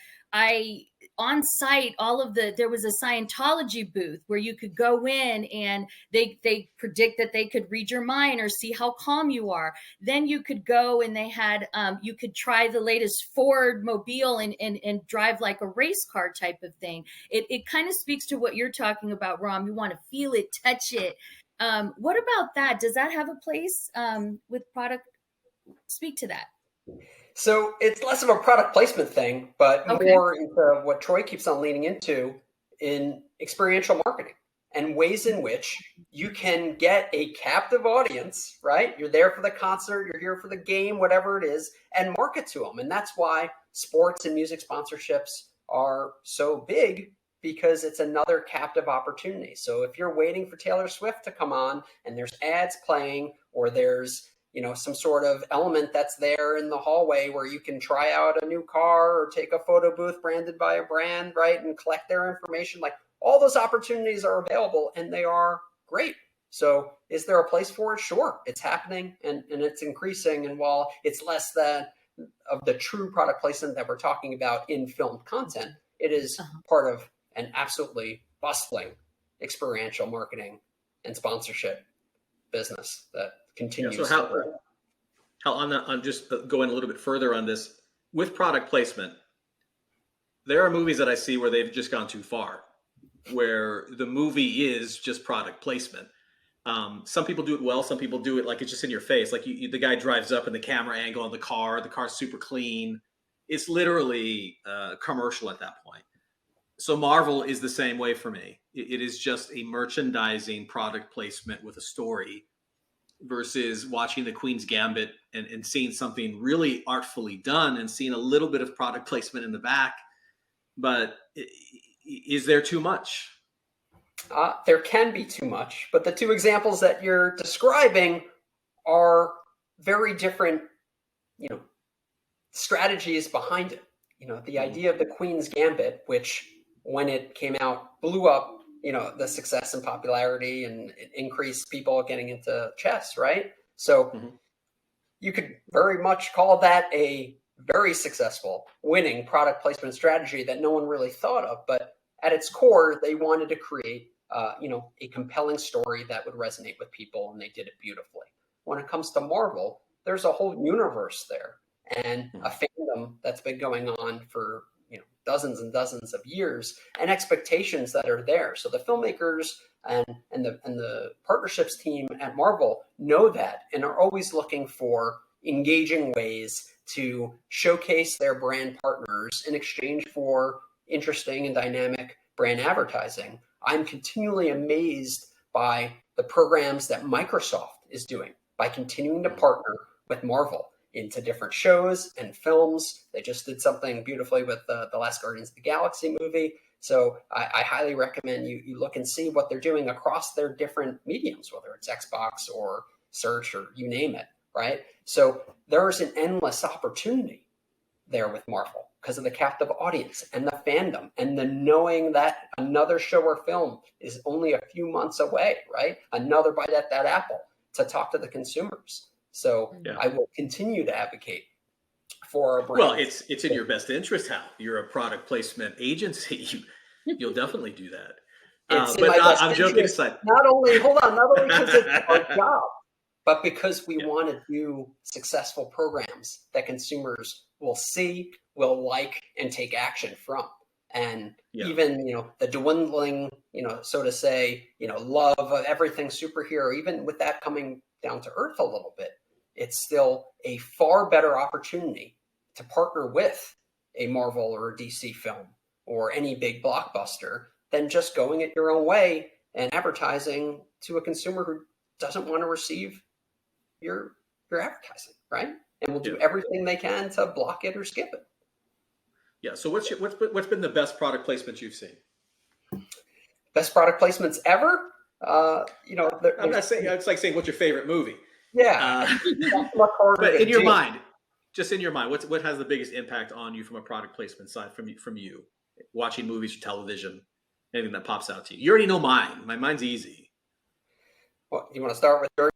on site, there was a Scientology booth where you could go in and they predict that they could read your mind or see how calm you are. Then you could go and they had, you could try the latest Ford Mobile and drive like a race car type of thing. It kind of speaks to what you're talking about, Rom. You want to feel it, touch it. What about that? Does that have a place with product? Speak to that. So it's less of a product placement thing, but more into what Troy keeps on leaning into in experiential marketing and ways in which you can get a captive audience, right? You're there for the concert, you're here for the game, whatever it is, and market to them. And that's why sports and music sponsorships are so big, because it's another captive opportunity. So if you're waiting for Taylor Swift to come on and there's ads playing, or there's some sort of element that's there in the hallway where you can try out a new car or take a photo booth branded by a brand, right, and collect their information, like all those opportunities are available and they are great. So is there a place for it? Sure, it's happening and it's increasing. And while it's less than of the true product placement that we're talking about in filmed content, it is part of an absolutely bustling experiential marketing and sponsorship business that continues. Yeah, so how on just going a little bit further on this with product placement, there are movies that I see where they've just gone too far, where the movie is just product placement. Some people do it well. Some people do it like it's just in your face. Like the guy drives up and the camera angle on the car's super clean. It's literally commercial at that point. So Marvel is the same way for me. It is just a merchandising product placement with a story versus watching the Queen's Gambit and seeing something really artfully done and seeing a little bit of product placement in the back. But is there too much? There can be too much, but the two examples that you're describing are very different, strategies behind it. The idea of the Queen's Gambit, which when it came out blew up, the success and popularity, and it increased people getting into chess, right? So you could very much call that a very successful winning product placement strategy that no one really thought of. But at its core, they wanted to create, a compelling story that would resonate with people, and they did it beautifully. When it comes to Marvel, there's a whole universe there and a fandom that's been going on for dozens and dozens of years, and expectations that are there. So the filmmakers and the partnerships team at Marvel know that and are always looking for engaging ways to showcase their brand partners in exchange for interesting and dynamic brand advertising. I'm continually amazed by the programs that Microsoft is doing by continuing to partner with Marvel into different shows and films. They just did something beautifully with the last Guardians of the Galaxy movie. So I highly recommend you look and see what they're doing across their different mediums, whether it's Xbox or search or you name it, right? So there's an endless opportunity there with Marvel because of the captive audience and the fandom and the knowing that another show or film is only a few months away, right? Another bite at that apple to talk to the consumers. So I will continue to advocate for our brand. Well, it's in your best interest, Hal. You're a product placement agency. You'll definitely do that. I'm joking aside. Not only because it's our job, but because we want to do successful programs that consumers will see, will like, and take action from. And even, the dwindling, so to say, love of everything superhero, even with that coming down to earth a little bit, it's still a far better opportunity to partner with a Marvel or a DC film or any big blockbuster than just going it your own way and advertising to a consumer who doesn't want to receive your advertising, right? And will do everything they can to block it or skip it. Yeah. So what's been the best product placement you've seen? Best product placements ever? I'm not saying it's like saying what's your favorite movie. Yeah. But in your mind, just in your mind, what has the biggest impact on you from a product placement side from you watching movies or television? Anything that pops out to you? You already know mine. My mind's easy. Well, you want to start with yours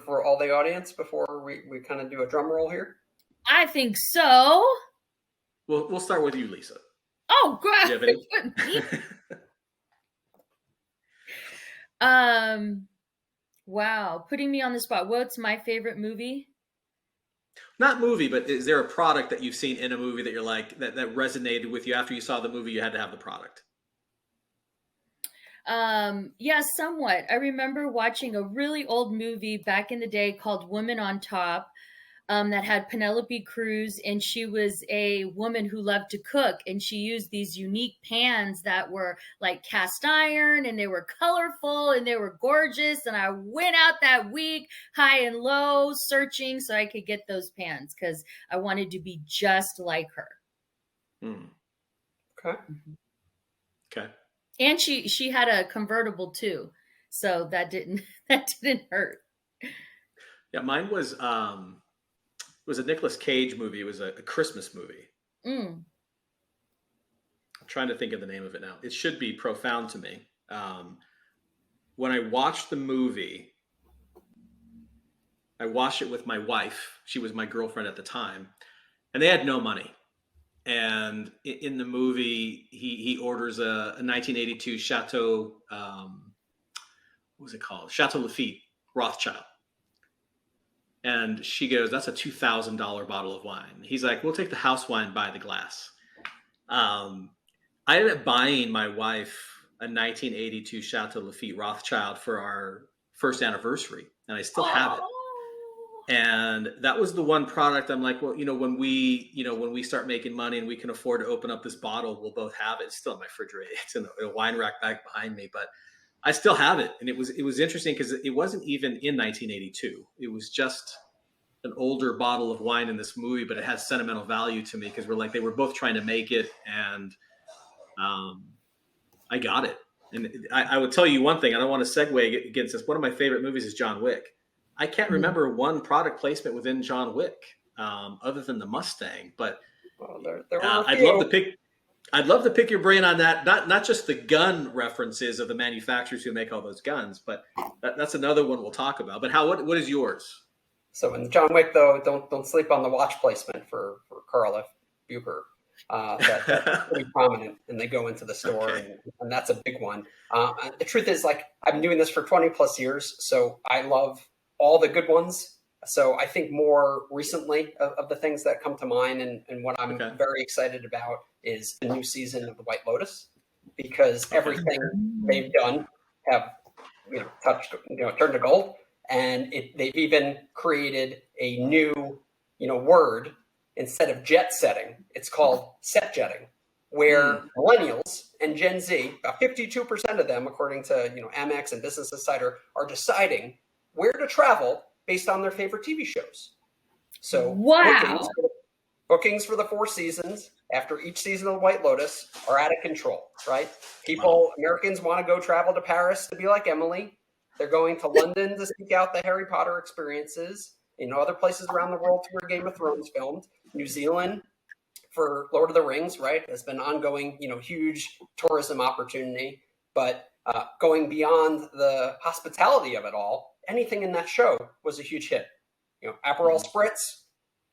for all the audience before we kind of do a drum roll here? I think so. We'll start with you, Lisa. Oh, great. Wow. Putting me on the spot. What's my favorite movie? Not movie, but is there a product that you've seen in a movie that you're like, that resonated with you after you saw the movie, you had to have the product? Yeah, somewhat. I remember watching a really old movie back in the day called Woman on Top, that had Penelope Cruz, and she was a woman who loved to cook, and she used these unique pans that were like cast iron, and they were colorful and they were gorgeous. And I went out that week high and low searching so I could get those pans because I wanted to be just like her. Okay. Okay. And she had a convertible too, so that didn't hurt. Yeah, mine was a Nicolas Cage movie. It was a Christmas movie. I'm trying to think of the name of it now. It should be profound to me. When I watched the movie, I watched it with my wife. She was my girlfriend at the time, and they had no money. And in the movie, he orders a 1982 Chateau, what was it called? Chateau Lafite Rothschild. And she goes, that's a $2,000 bottle of wine. He's like, we'll take the house wine by the glass. I ended up buying my wife a 1982 Chateau Lafite Rothschild for our first anniversary. And I still have it. And that was the one product I'm like, well, when we start making money and we can afford to open up this bottle, we'll both have it. It's still in my refrigerator. It's in a wine rack back behind me, but I still have it. And it was interesting because it wasn't even in 1982. It was just an older bottle of wine in this movie, but it has sentimental value to me because they were both trying to make it. And I got it. And I would tell you one thing. I don't want to segue against this. One of my favorite movies is John Wick. I can't remember one product placement within John Wick other than the Mustang, but I'd love to pick your brain on that. Not just the gun references of the manufacturers who make all those guns, but that's another one we'll talk about. But what is yours? So in John Wick, though, don't sleep on the watch placement for Carl F. Bucher. That's pretty prominent, and they go into the store, and that's a big one. The truth is, I've been doing this for 20 plus years, so I love all the good ones. So I think more recently of the things that come to mind and what I'm very excited about is the new season of The White Lotus, because everything they've done have, turned to gold. And they've even created a new, word instead of jet setting. It's called set jetting, where millennials and Gen Z, about 52% of them, according to, Amex and Business Insider, are deciding where to travel based on their favorite TV shows. So bookings for the 4 seasons after each season of the White Lotus are out of control, right? People, Americans want to go travel to Paris to be like Emily. They're going to London to seek out the Harry Potter experiences. Other places around the world where Game of Thrones filmed. New Zealand for Lord of the Rings, right, has been ongoing, huge tourism opportunity. But going beyond the hospitality of it all, anything in that show was a huge hit. Aperol Spritz,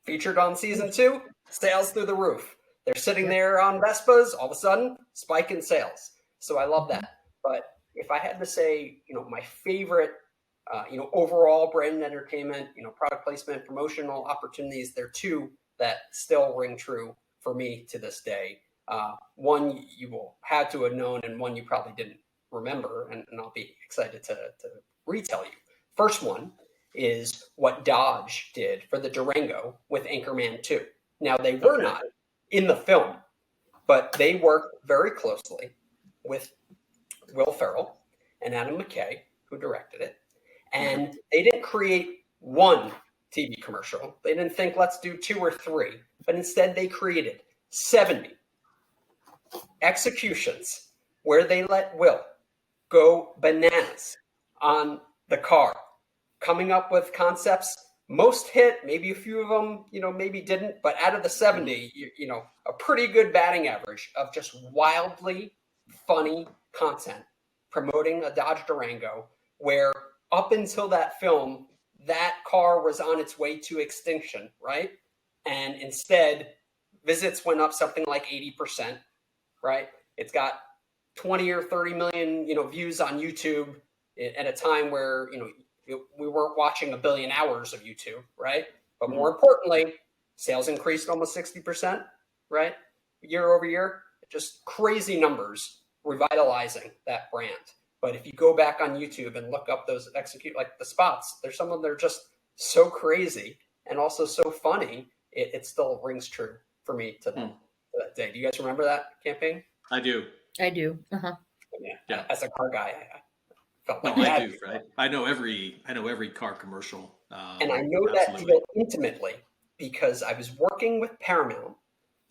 featured on season 2, sales through the roof. They're sitting there on Vespas, all of a sudden, spike in sales. So I love that. But if I had to say, my favorite, overall brand entertainment, product placement, promotional opportunities, there are 2 that still ring true for me to this day. One you will have to have known, and one you probably didn't remember, and I'll be excited to retell you. First one is what Dodge did for the Durango with Anchorman 2. Now, they were not in the film, but they worked very closely with Will Ferrell and Adam McKay, who directed it. And they didn't create one TV commercial. They didn't think, let's do 2 or 3. But instead, they created 70 executions where they let Will go bananas on the car, coming up with concepts. Most hit, maybe a few of them, maybe didn't. But out of the 70, a pretty good batting average of just wildly funny content promoting a Dodge Durango, where up until that film, that car was on its way to extinction, right? And instead, visits went up something like 80%, right? It's got 20 or 30 million, views on YouTube at a time where, we weren't watching 1 billion hours of YouTube, right? But more importantly, sales increased almost 60%, right? Year over year, just crazy numbers revitalizing that brand. But if you go back on YouTube and look up those like the spots, there's some of them that are just so crazy and also so funny, it still rings true for me to that day. Do you guys remember that campaign? I do. Yeah. As a car guy, I felt like I do, right? I know every car commercial. And I know that deal intimately because I was working with Paramount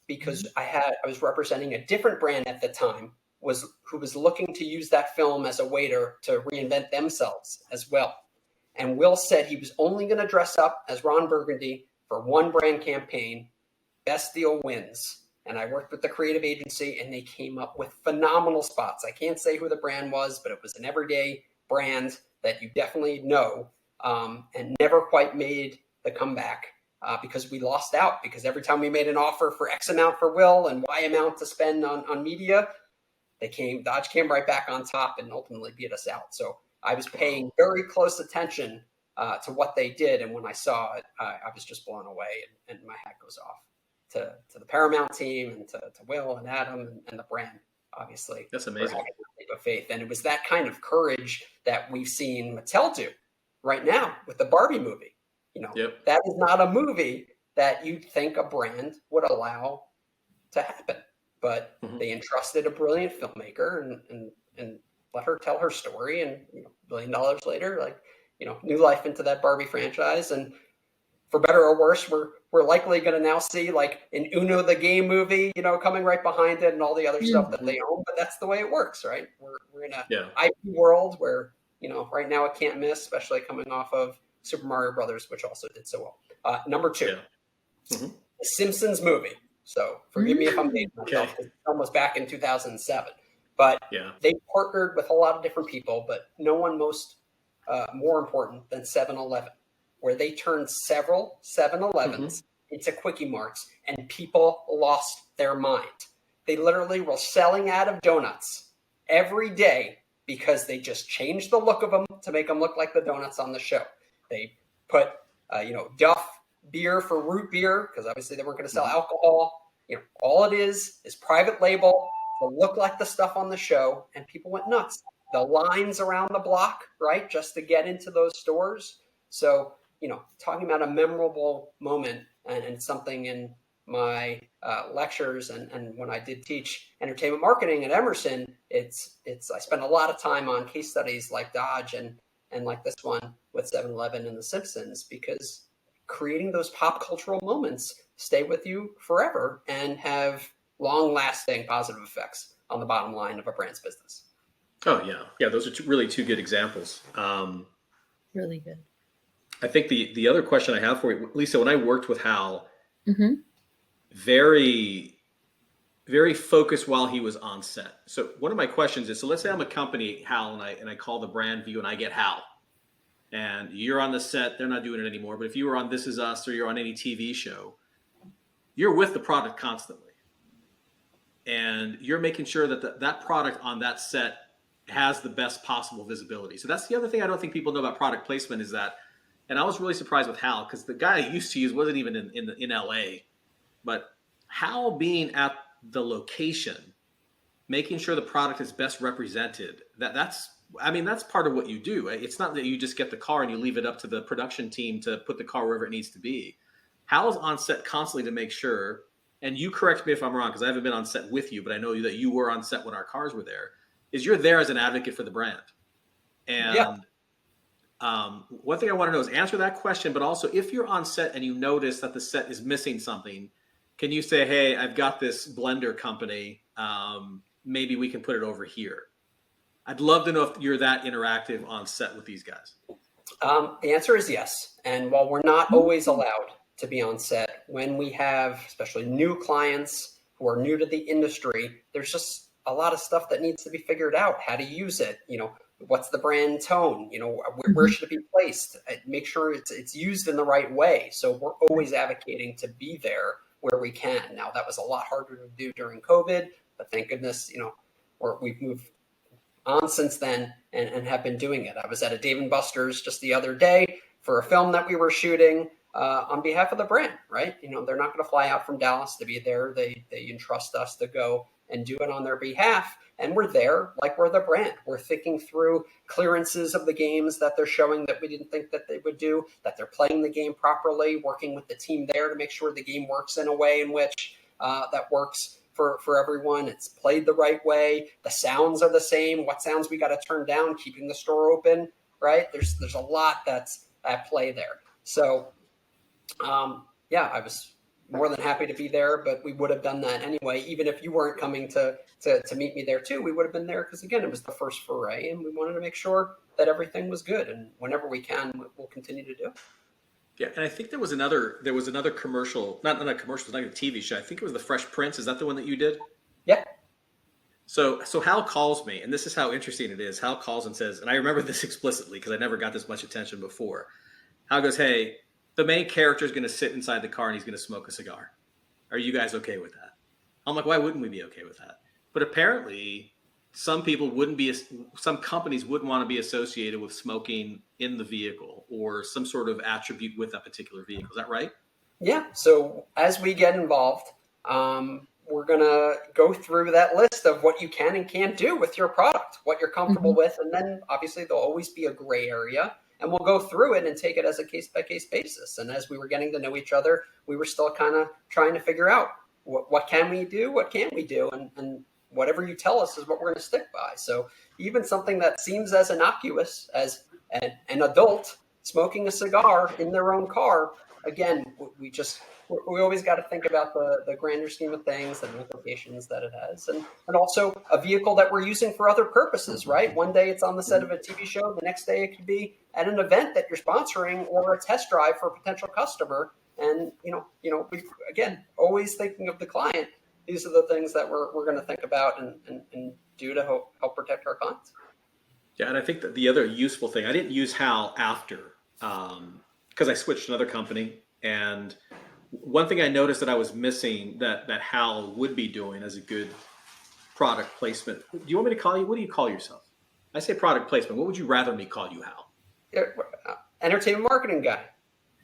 because I was representing a different brand at the time who was looking to use that film as a way to reinvent themselves as well. And Will said he was only going to dress up as Ron Burgundy for one brand campaign. Best deal wins. And I worked with the creative agency, and they came up with phenomenal spots. I can't say who the brand was, but it was an everyday brand that you definitely know, and never quite made the comeback because we lost out. Because every time we made an offer for X amount for Will and Y amount to spend on media, Dodge came right back on top and ultimately beat us out. So I was paying very close attention to what they did. And when I saw it, I was just blown away, and my hat goes off to the Paramount team and to Will and Adam and the brand, obviously. That's amazing. Of faith. And it was that kind of courage that we've seen Mattel do right now with the Barbie movie. That is not a movie that you'd think a brand would allow to happen. But they entrusted a brilliant filmmaker and let her tell her story. And $1 billion later, new life into that Barbie franchise. And for better or worse, we're likely going to now see like an Uno the Game movie, coming right behind it and all the other stuff that they own. But that's the way it works, right? We're in a IP world where right now it can't miss, especially coming off of Super Mario Brothers, which also did so well. Number 2, the Simpsons movie. So forgive me if I'm dating myself. It's almost back in 2007. But they partnered with a lot of different people, but no one more important than 7-Eleven, where they turned several 7-Elevens into Quickie Marts, and people lost their mind. They literally were selling out of donuts every day because they just changed the look of them to make them look like the donuts on the show. They put, Duff beer for root beer, because obviously they weren't going to sell alcohol. All it is private label to look like the stuff on the show, and people went nuts. The lines around the block, right, just to get into those stores. So, talking about a memorable moment and something in my lectures and when I did teach entertainment marketing at Emerson, I spent a lot of time on case studies like Dodge and like this one with 7-Eleven and The Simpsons, because creating those pop cultural moments stay with you forever and have long-lasting positive effects on the bottom line of a brand's business. Oh yeah. Those are really two good examples. Really good. I think the other question I have for you, Lisa, when I worked with Hal, Mm-hmm. very, very focused while he was on set. So one of my questions is, so let's say I'm a company, Hal, and I call the Brandview and I get Hal, and you're on the set. They're not doing it anymore. But if you were on This Is Us or you're on any TV show, you're with the product constantly, and you're making sure that that product on that set has the best possible visibility. So that's the other thing I don't think people know about product placement is that, and I was really surprised with Hal because the guy I used to use wasn't even in LA, but Hal being at the location, making sure the product is best represented, that's part of what you do. It's not that you just get the car and you leave it up to the production team to put the car wherever it needs to be. Hal's on set constantly to make sure, and you correct me if I'm wrong because I haven't been on set with you, but I know that you were on set when our cars were there, is you're there as an advocate for the brand. And one thing I want to know is answer that question, but also if you're on set and you notice that the set is missing something, can you say, hey, I've got this blender company. Maybe we can put it over here. I'd love to know if you're that interactive on set with these guys. The answer is yes. And while we're not always allowed to be on set, when we have especially new clients who are new to the industry, there's just a lot of stuff that needs to be figured out. How to use it, what's the brand tone, where should it be placed? Make sure it's used in the right way. So we're always advocating to be there where we can. Now that was a lot harder to do during COVID, but thank goodness, we've moved on since then and have been doing it. I was at a Dave & Buster's just the other day for a film that we were shooting on behalf of the brand, right? They're not going to fly out from Dallas to be there. They entrust us to go and do it on their behalf. And we're there like we're the brand. We're thinking through clearances of the games that they're showing that we didn't think that they would do, that they're playing the game properly, working with the team there to make sure the game works in a way in which that works for everyone. It's played the right way. The sounds are the same. What sounds we got to turn down, keeping the store open, right? There's a lot that's at play there. So, I was more than happy to be there, but we would have done that anyway. Even if you weren't coming to meet me there too, we would have been there because again, it was the first foray and we wanted to make sure that everything was good. And whenever we can, we'll continue to do. Yeah, and I think there was another commercial, not a commercial, not a TV show. I think it was The Fresh Prince. Is that the one that you did? Yeah. So Hal calls me, and this is how interesting it is. Hal calls and says, and I remember this explicitly because I never got this much attention before. Hal goes, hey, the main character is going to sit inside the car and he's going to smoke a cigar. Are you guys okay with that? I'm like, why wouldn't we be okay with that? But apparently some companies wouldn't want to be associated with smoking in the vehicle or some sort of attribute with that particular vehicle. Is that right? Yeah. So as we get involved, we're going to go through that list of what you can and can't do with your product, what you're comfortable with. And then obviously there'll always be a gray area. And we'll go through it and take it as a case-by-case basis. And as we were getting to know each other, we were still kind of trying to figure out what can we do, what can't we do, and whatever you tell us is what we're going to stick by. So even something that seems as innocuous as an adult smoking a cigar in their own car, again, we always got to think about the grander scheme of things and the implications that it has. And also a vehicle that we're using for other purposes, right? One day it's on the set of a TV show. The next day it could be at an event that you're sponsoring or a test drive for a potential customer. And, we, again, always thinking of the client. These are the things that we're going to think about and do to help protect our clients. Yeah, and I think that the other useful thing, I didn't use Hal after because I switched to another company. And one thing I noticed that I was missing that Hal would be doing as a good product placement. Do you want me to call you? What do you call yourself? I say product placement. What would you rather me call you, Hal? Entertainment marketing guy.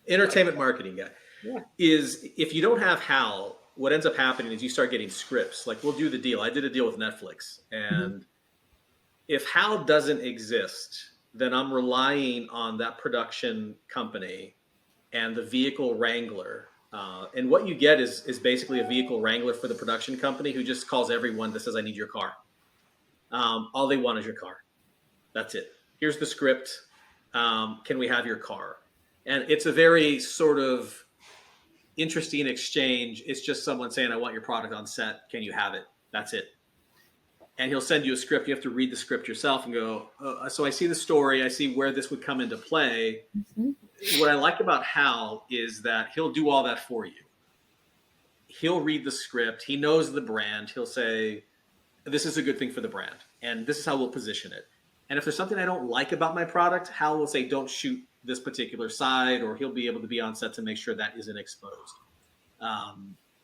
Entertainment marketing guy. Yeah. Is if you don't have Hal, what ends up happening is you start getting scripts. Like we'll do the deal. I did a deal with Netflix. And if Hal doesn't exist, then I'm relying on that production company and the vehicle wrangler. And what you get is basically a vehicle wrangler for the production company who just calls everyone that says, I need your car. All they want is your car. That's it. Here's the script. Can we have your car? And it's a very sort of interesting exchange. It's just someone saying, I want your product on set. Can you have it? That's it. And he'll send you a script. You have to read the script yourself and go, oh, so I see the story. I see where this would come into play. Mm-hmm. What I like about Hal is that he'll do all that for you. He'll read the script. He knows the brand. He'll say, this is a good thing for the brand. And this is how we'll position it. And if there's something I don't like about my product, Hal will say, don't shoot this particular side, or he'll be able to be on set to make sure that isn't exposed.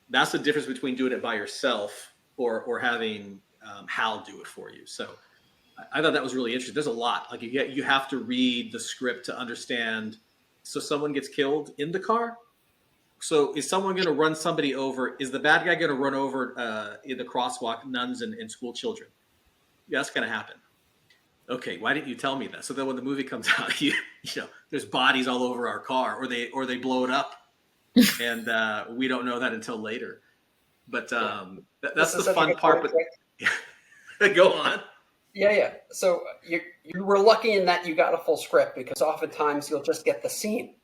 That's the difference between doing it by yourself or having Hal do it for you. So I thought that was really interesting. There's a lot. Like you have to read the script to understand. So someone gets killed in the car. So is someone going to run somebody over? Is the bad guy going to run over in the crosswalk nuns and school children? Yeah, that's going to happen. Okay, why didn't you tell me that? So then when the movie comes out, you know, there's bodies all over our car, or they blow it up, and we don't know that until later. But that's the fun part. But go on. Yeah. So you were lucky in that you got a full script, because oftentimes you'll just get the scene.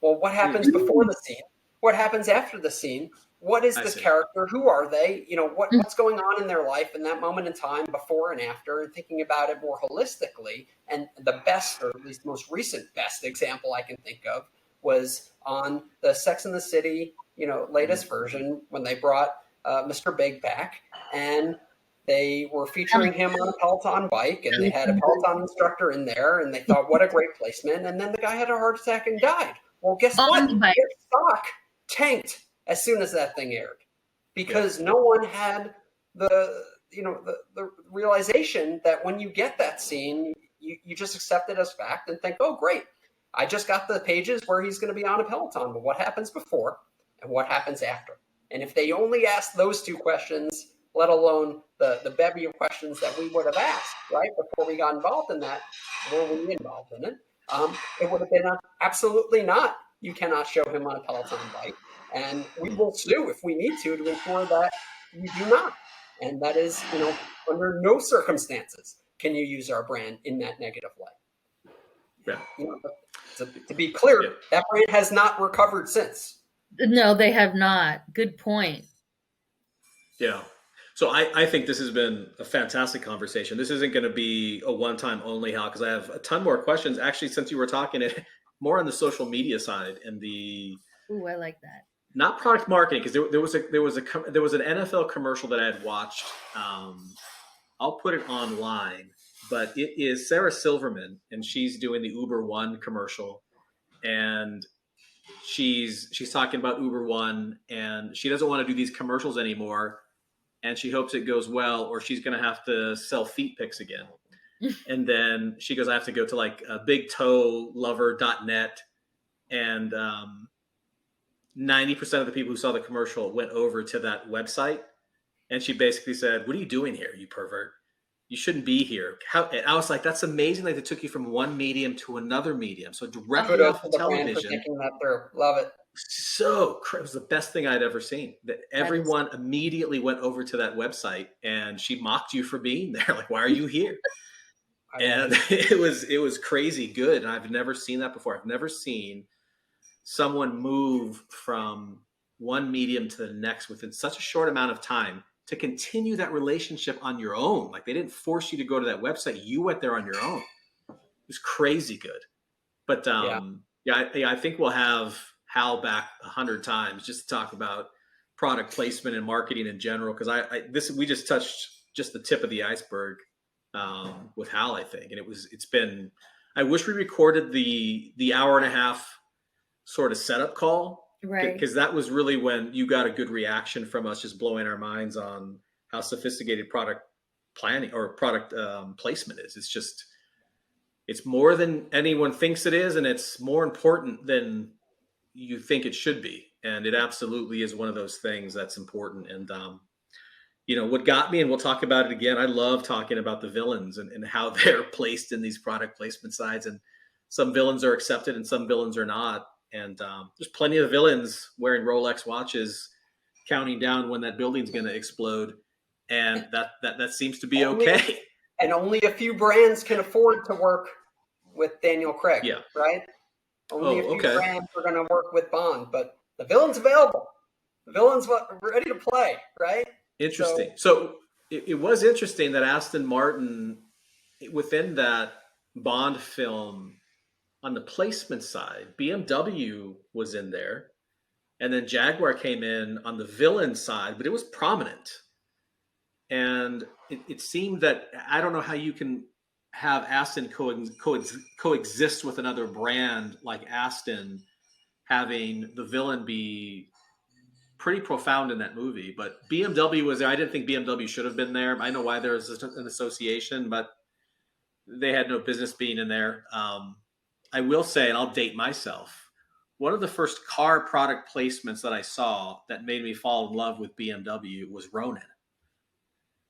Well, what happens before the scene? What happens after the scene? What is this character? Who are they? You know, what's going on in their life in that moment in time, before and after, and thinking about it more holistically. And the best, or at least most recent best example I can think of, was on the Sex and the City, you know, latest version, when they brought Mr. Big back, and they were featuring him on a Peloton bike, and they had a Peloton instructor in there, and they thought, what a great placement. And then the guy had a heart attack and died. Well, guess what? Their stock tanked as soon as that thing aired, because no one had the realization that when you get that scene, you just accept it as fact and think, oh, great, I just got the pages where he's going to be on a Peloton. But what happens before and what happens after? And if they only asked those two questions, let alone the bevy of questions that we would have asked, right, before we got involved in that, were we involved in it? It would have been absolutely not. You cannot show him on a Peloton bike. And we will sue if we need to ensure that you do not. And that is, you know, under no circumstances can you use our brand in that negative way. Yeah. You know, to be clear, that brand has not recovered since. No, they have not. Good point. Yeah. So I think this has been a fantastic conversation. This isn't going to be a one-time only, Hal, because I have a ton more questions. Actually, since you were talking it more on the social media side and the. Ooh, I like that. Not product marketing, because there was an NFL commercial that I had watched. I'll put it online, but it is Sarah Silverman, and she's doing the Uber One commercial, and she's talking about Uber One, and she doesn't want to do these commercials anymore, and she hopes it goes well, or she's going to have to sell feet pics again. And then she goes, I have to go to like bigtoelover.net, and 90% of the people who saw the commercial went over to that website. And she basically said, what are you doing here, you pervert? You shouldn't be here. And I was like, that's amazing that they took you from one medium to another medium. So directly off of television. Love it. So it was the best thing I'd ever seen. That everyone immediately went over to that website, and she mocked you for being there. Like, why are you here? And it was crazy good. And I've never seen that before. I've never seen someone move from one medium to the next within such a short amount of time to continue that relationship on your own. Like, they didn't force you to go to that website. You went there on your own. It was crazy good. But I think we'll have Hal back 100 times just to talk about product placement and marketing in general. Because we just touched just the tip of the iceberg with Hal, I think. And I wish we recorded the hour and a half sort of setup call, right? Because that was really when you got a good reaction from us, just blowing our minds on how sophisticated product planning or product placement is. It's more than anyone thinks it is, and it's more important than you think it should be. And it absolutely is one of those things that's important. And what got me, and we'll talk about it again, I love talking about the villains and how they're placed in these product placement sides. And some villains are accepted and some villains are not. And there's plenty of villains wearing Rolex watches, counting down when that building's going to explode, and that seems to be okay. And only a few brands can afford to work with Daniel Craig, right? Only a few okay. brands are going to work with Bond, but the villain's available. The villain's ready to play, right? Interesting. So it was interesting that Aston Martin, within that Bond film, on the placement side, BMW was in there, and then Jaguar came in on the villain side, but it was prominent. And it seemed that I don't know how you can have Aston coexist with another brand like Aston, having the villain be pretty profound in that movie. But BMW was there. I didn't think BMW should have been there. I know why there was an association, but they had no business being in there. I will say, and I'll date myself, one of the first car product placements that I saw that made me fall in love with BMW was Ronin.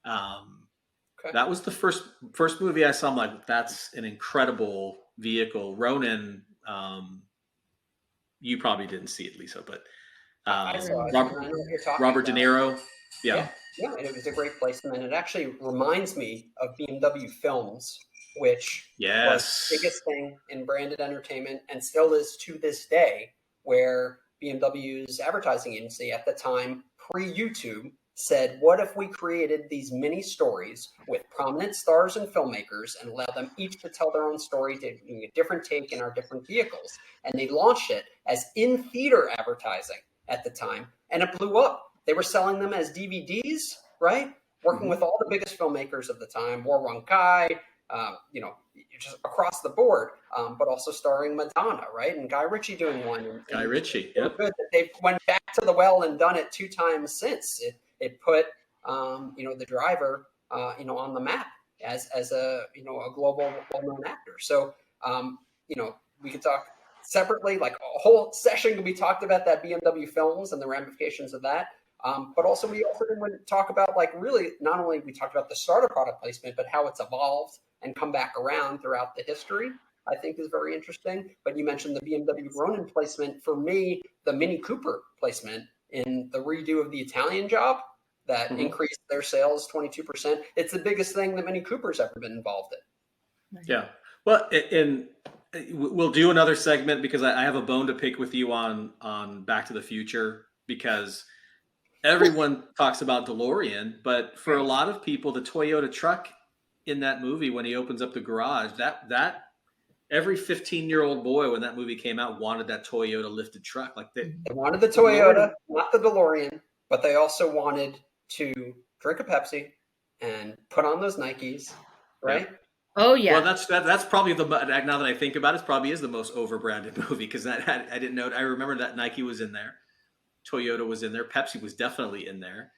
Okay. That was the first movie I saw. I'm like, that's an incredible vehicle. Ronin, you probably didn't see it, Lisa, but I saw it. I know what you're talking Robert De about. Niro. Yeah, and it was a great placement. And it actually reminds me of BMW Films, which was the biggest thing in branded entertainment and still is to this day, where BMW's advertising agency at the time, pre-YouTube, said, what if we created these mini stories with prominent stars and filmmakers and allow them each to tell their own story, taking a different take in our different vehicles? And they launched it as in-theater advertising at the time, and it blew up. They were selling them as DVDs, right? Working with all the biggest filmmakers of the time, War Wong Kai, just across the board, but also starring Madonna, right? And Guy Ritchie doing one. Guy Ritchie, yep. Good that they went back to the well and done it 2 times since. It put, the driver, on the map as a global well-known actor. So, we could talk separately, like a whole session could be talked about that BMW Films and the ramifications of that. But also we also didn't talk about, like, really, not only we talked about the starter product placement, but how it's evolved and come back around throughout the history, I think is very interesting. But you mentioned the BMW Ronin placement. For me, the Mini Cooper placement in the redo of the Italian job that increased their sales 22%. It's the biggest thing that Mini Cooper's ever been involved in. Yeah. Well, and we'll do another segment because I have a bone to pick with you on Back to the Future, because everyone talks about DeLorean, but for a lot of people, the Toyota truck in that movie, when he opens up the garage, that every 15-year-old boy when that movie came out wanted that Toyota lifted truck. Like they wanted the Toyota, not the DeLorean, but they also wanted to drink a Pepsi and put on those Nikes, right? Yeah. Oh yeah. Well, that's probably now that I think about it, probably is the most overbranded movie, because I didn't know. I remember that Nike was in there, Toyota was in there, Pepsi was definitely in there,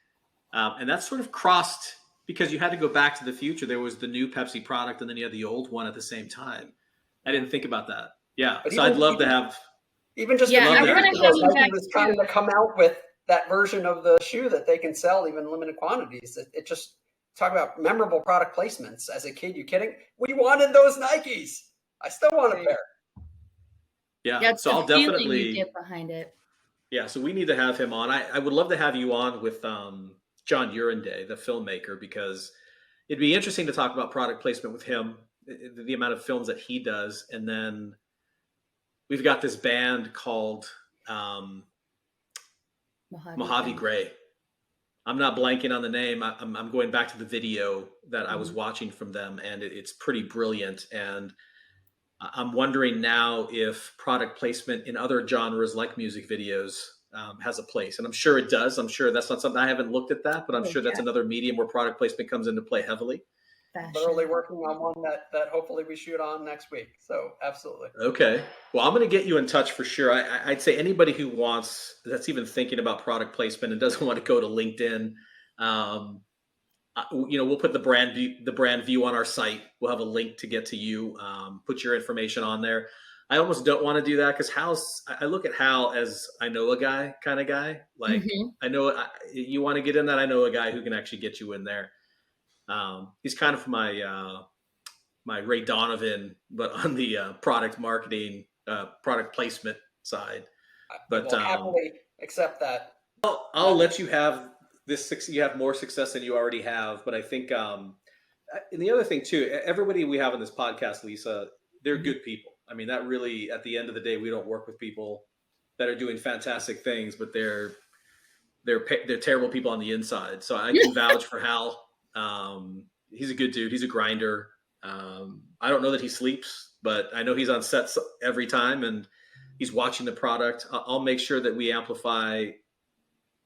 and that sort of crossed, because you had to go back to the future. There was the new Pepsi product, and then you had the old one at the same time. I didn't think about that. Yeah, but so I'd love to have. Even just I want to have you back was trying to come out with that version of the shoe that they can sell even in limited quantities. It just talk about memorable product placements. As a kid, you kidding? We wanted those Nikes. I still want a pair. Yeah, that's so the I'll feeling definitely you get behind it. Yeah, so we need to have him on. I would love to have you on with John Uranday, the filmmaker, because it'd be interesting to talk about product placement with him, the amount of films that he does. And then we've got this band called Mojave Gray. I'm not blanking on the name. I'm going back to the video that I was watching from them, and it's pretty brilliant. And I'm wondering now if product placement in other genres like music videos has a place. And I'm sure it does. I'm sure that's not something, I haven't looked at that, but I'm sure that's another medium where product placement comes into play heavily. Literally working on one that hopefully we shoot on next week. So absolutely. Okay. Well, I'm going to get you in touch for sure. I'd say anybody who that's even thinking about product placement and doesn't want to go to LinkedIn, we'll put the Brandview on our site. We'll have a link to get to you, put your information on there. I almost don't want to do that because I look at Hal as I know a guy kind of guy. Like I know you want to get in that. I know a guy who can actually get you in there. He's kind of my Ray Donovan, but on the product marketing, product placement side. But I will happily accept that. I'll let you have this. You have more success than you already have. But I think, and the other thing too, everybody we have on this podcast, Lisa, they're good people. I mean, that really, at the end of the day, we don't work with people that are doing fantastic things, but they're terrible people on the inside. So I can vouch for Hal. He's a good dude. He's a grinder. I don't know that he sleeps, but I know he's on sets every time and he's watching the product. I'll make sure that we amplify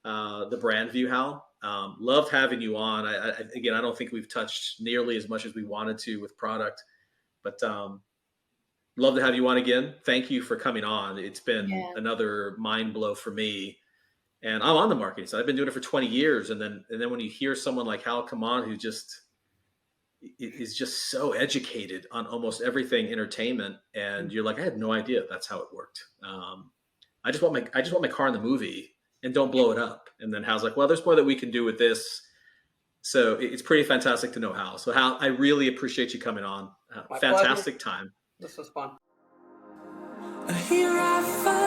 the Brandview, Hal. Loved having you on. Again, I don't think we've touched nearly as much as we wanted to with product, but love to have you on again. Thank you for coming on. It's been another mind blow for me. And I'm on the marketing side. I've been doing it for 20 years. And then when you hear someone like Hal come on, who is just so educated on almost everything entertainment, and you're like, I had no idea that's how it worked. I just want my car in the movie and don't blow it up. And then Hal's like, well, there's more that we can do with this. So it's pretty fantastic to know Hal. So Hal, I really appreciate you coming on. Fantastic time. This was fun. Here I find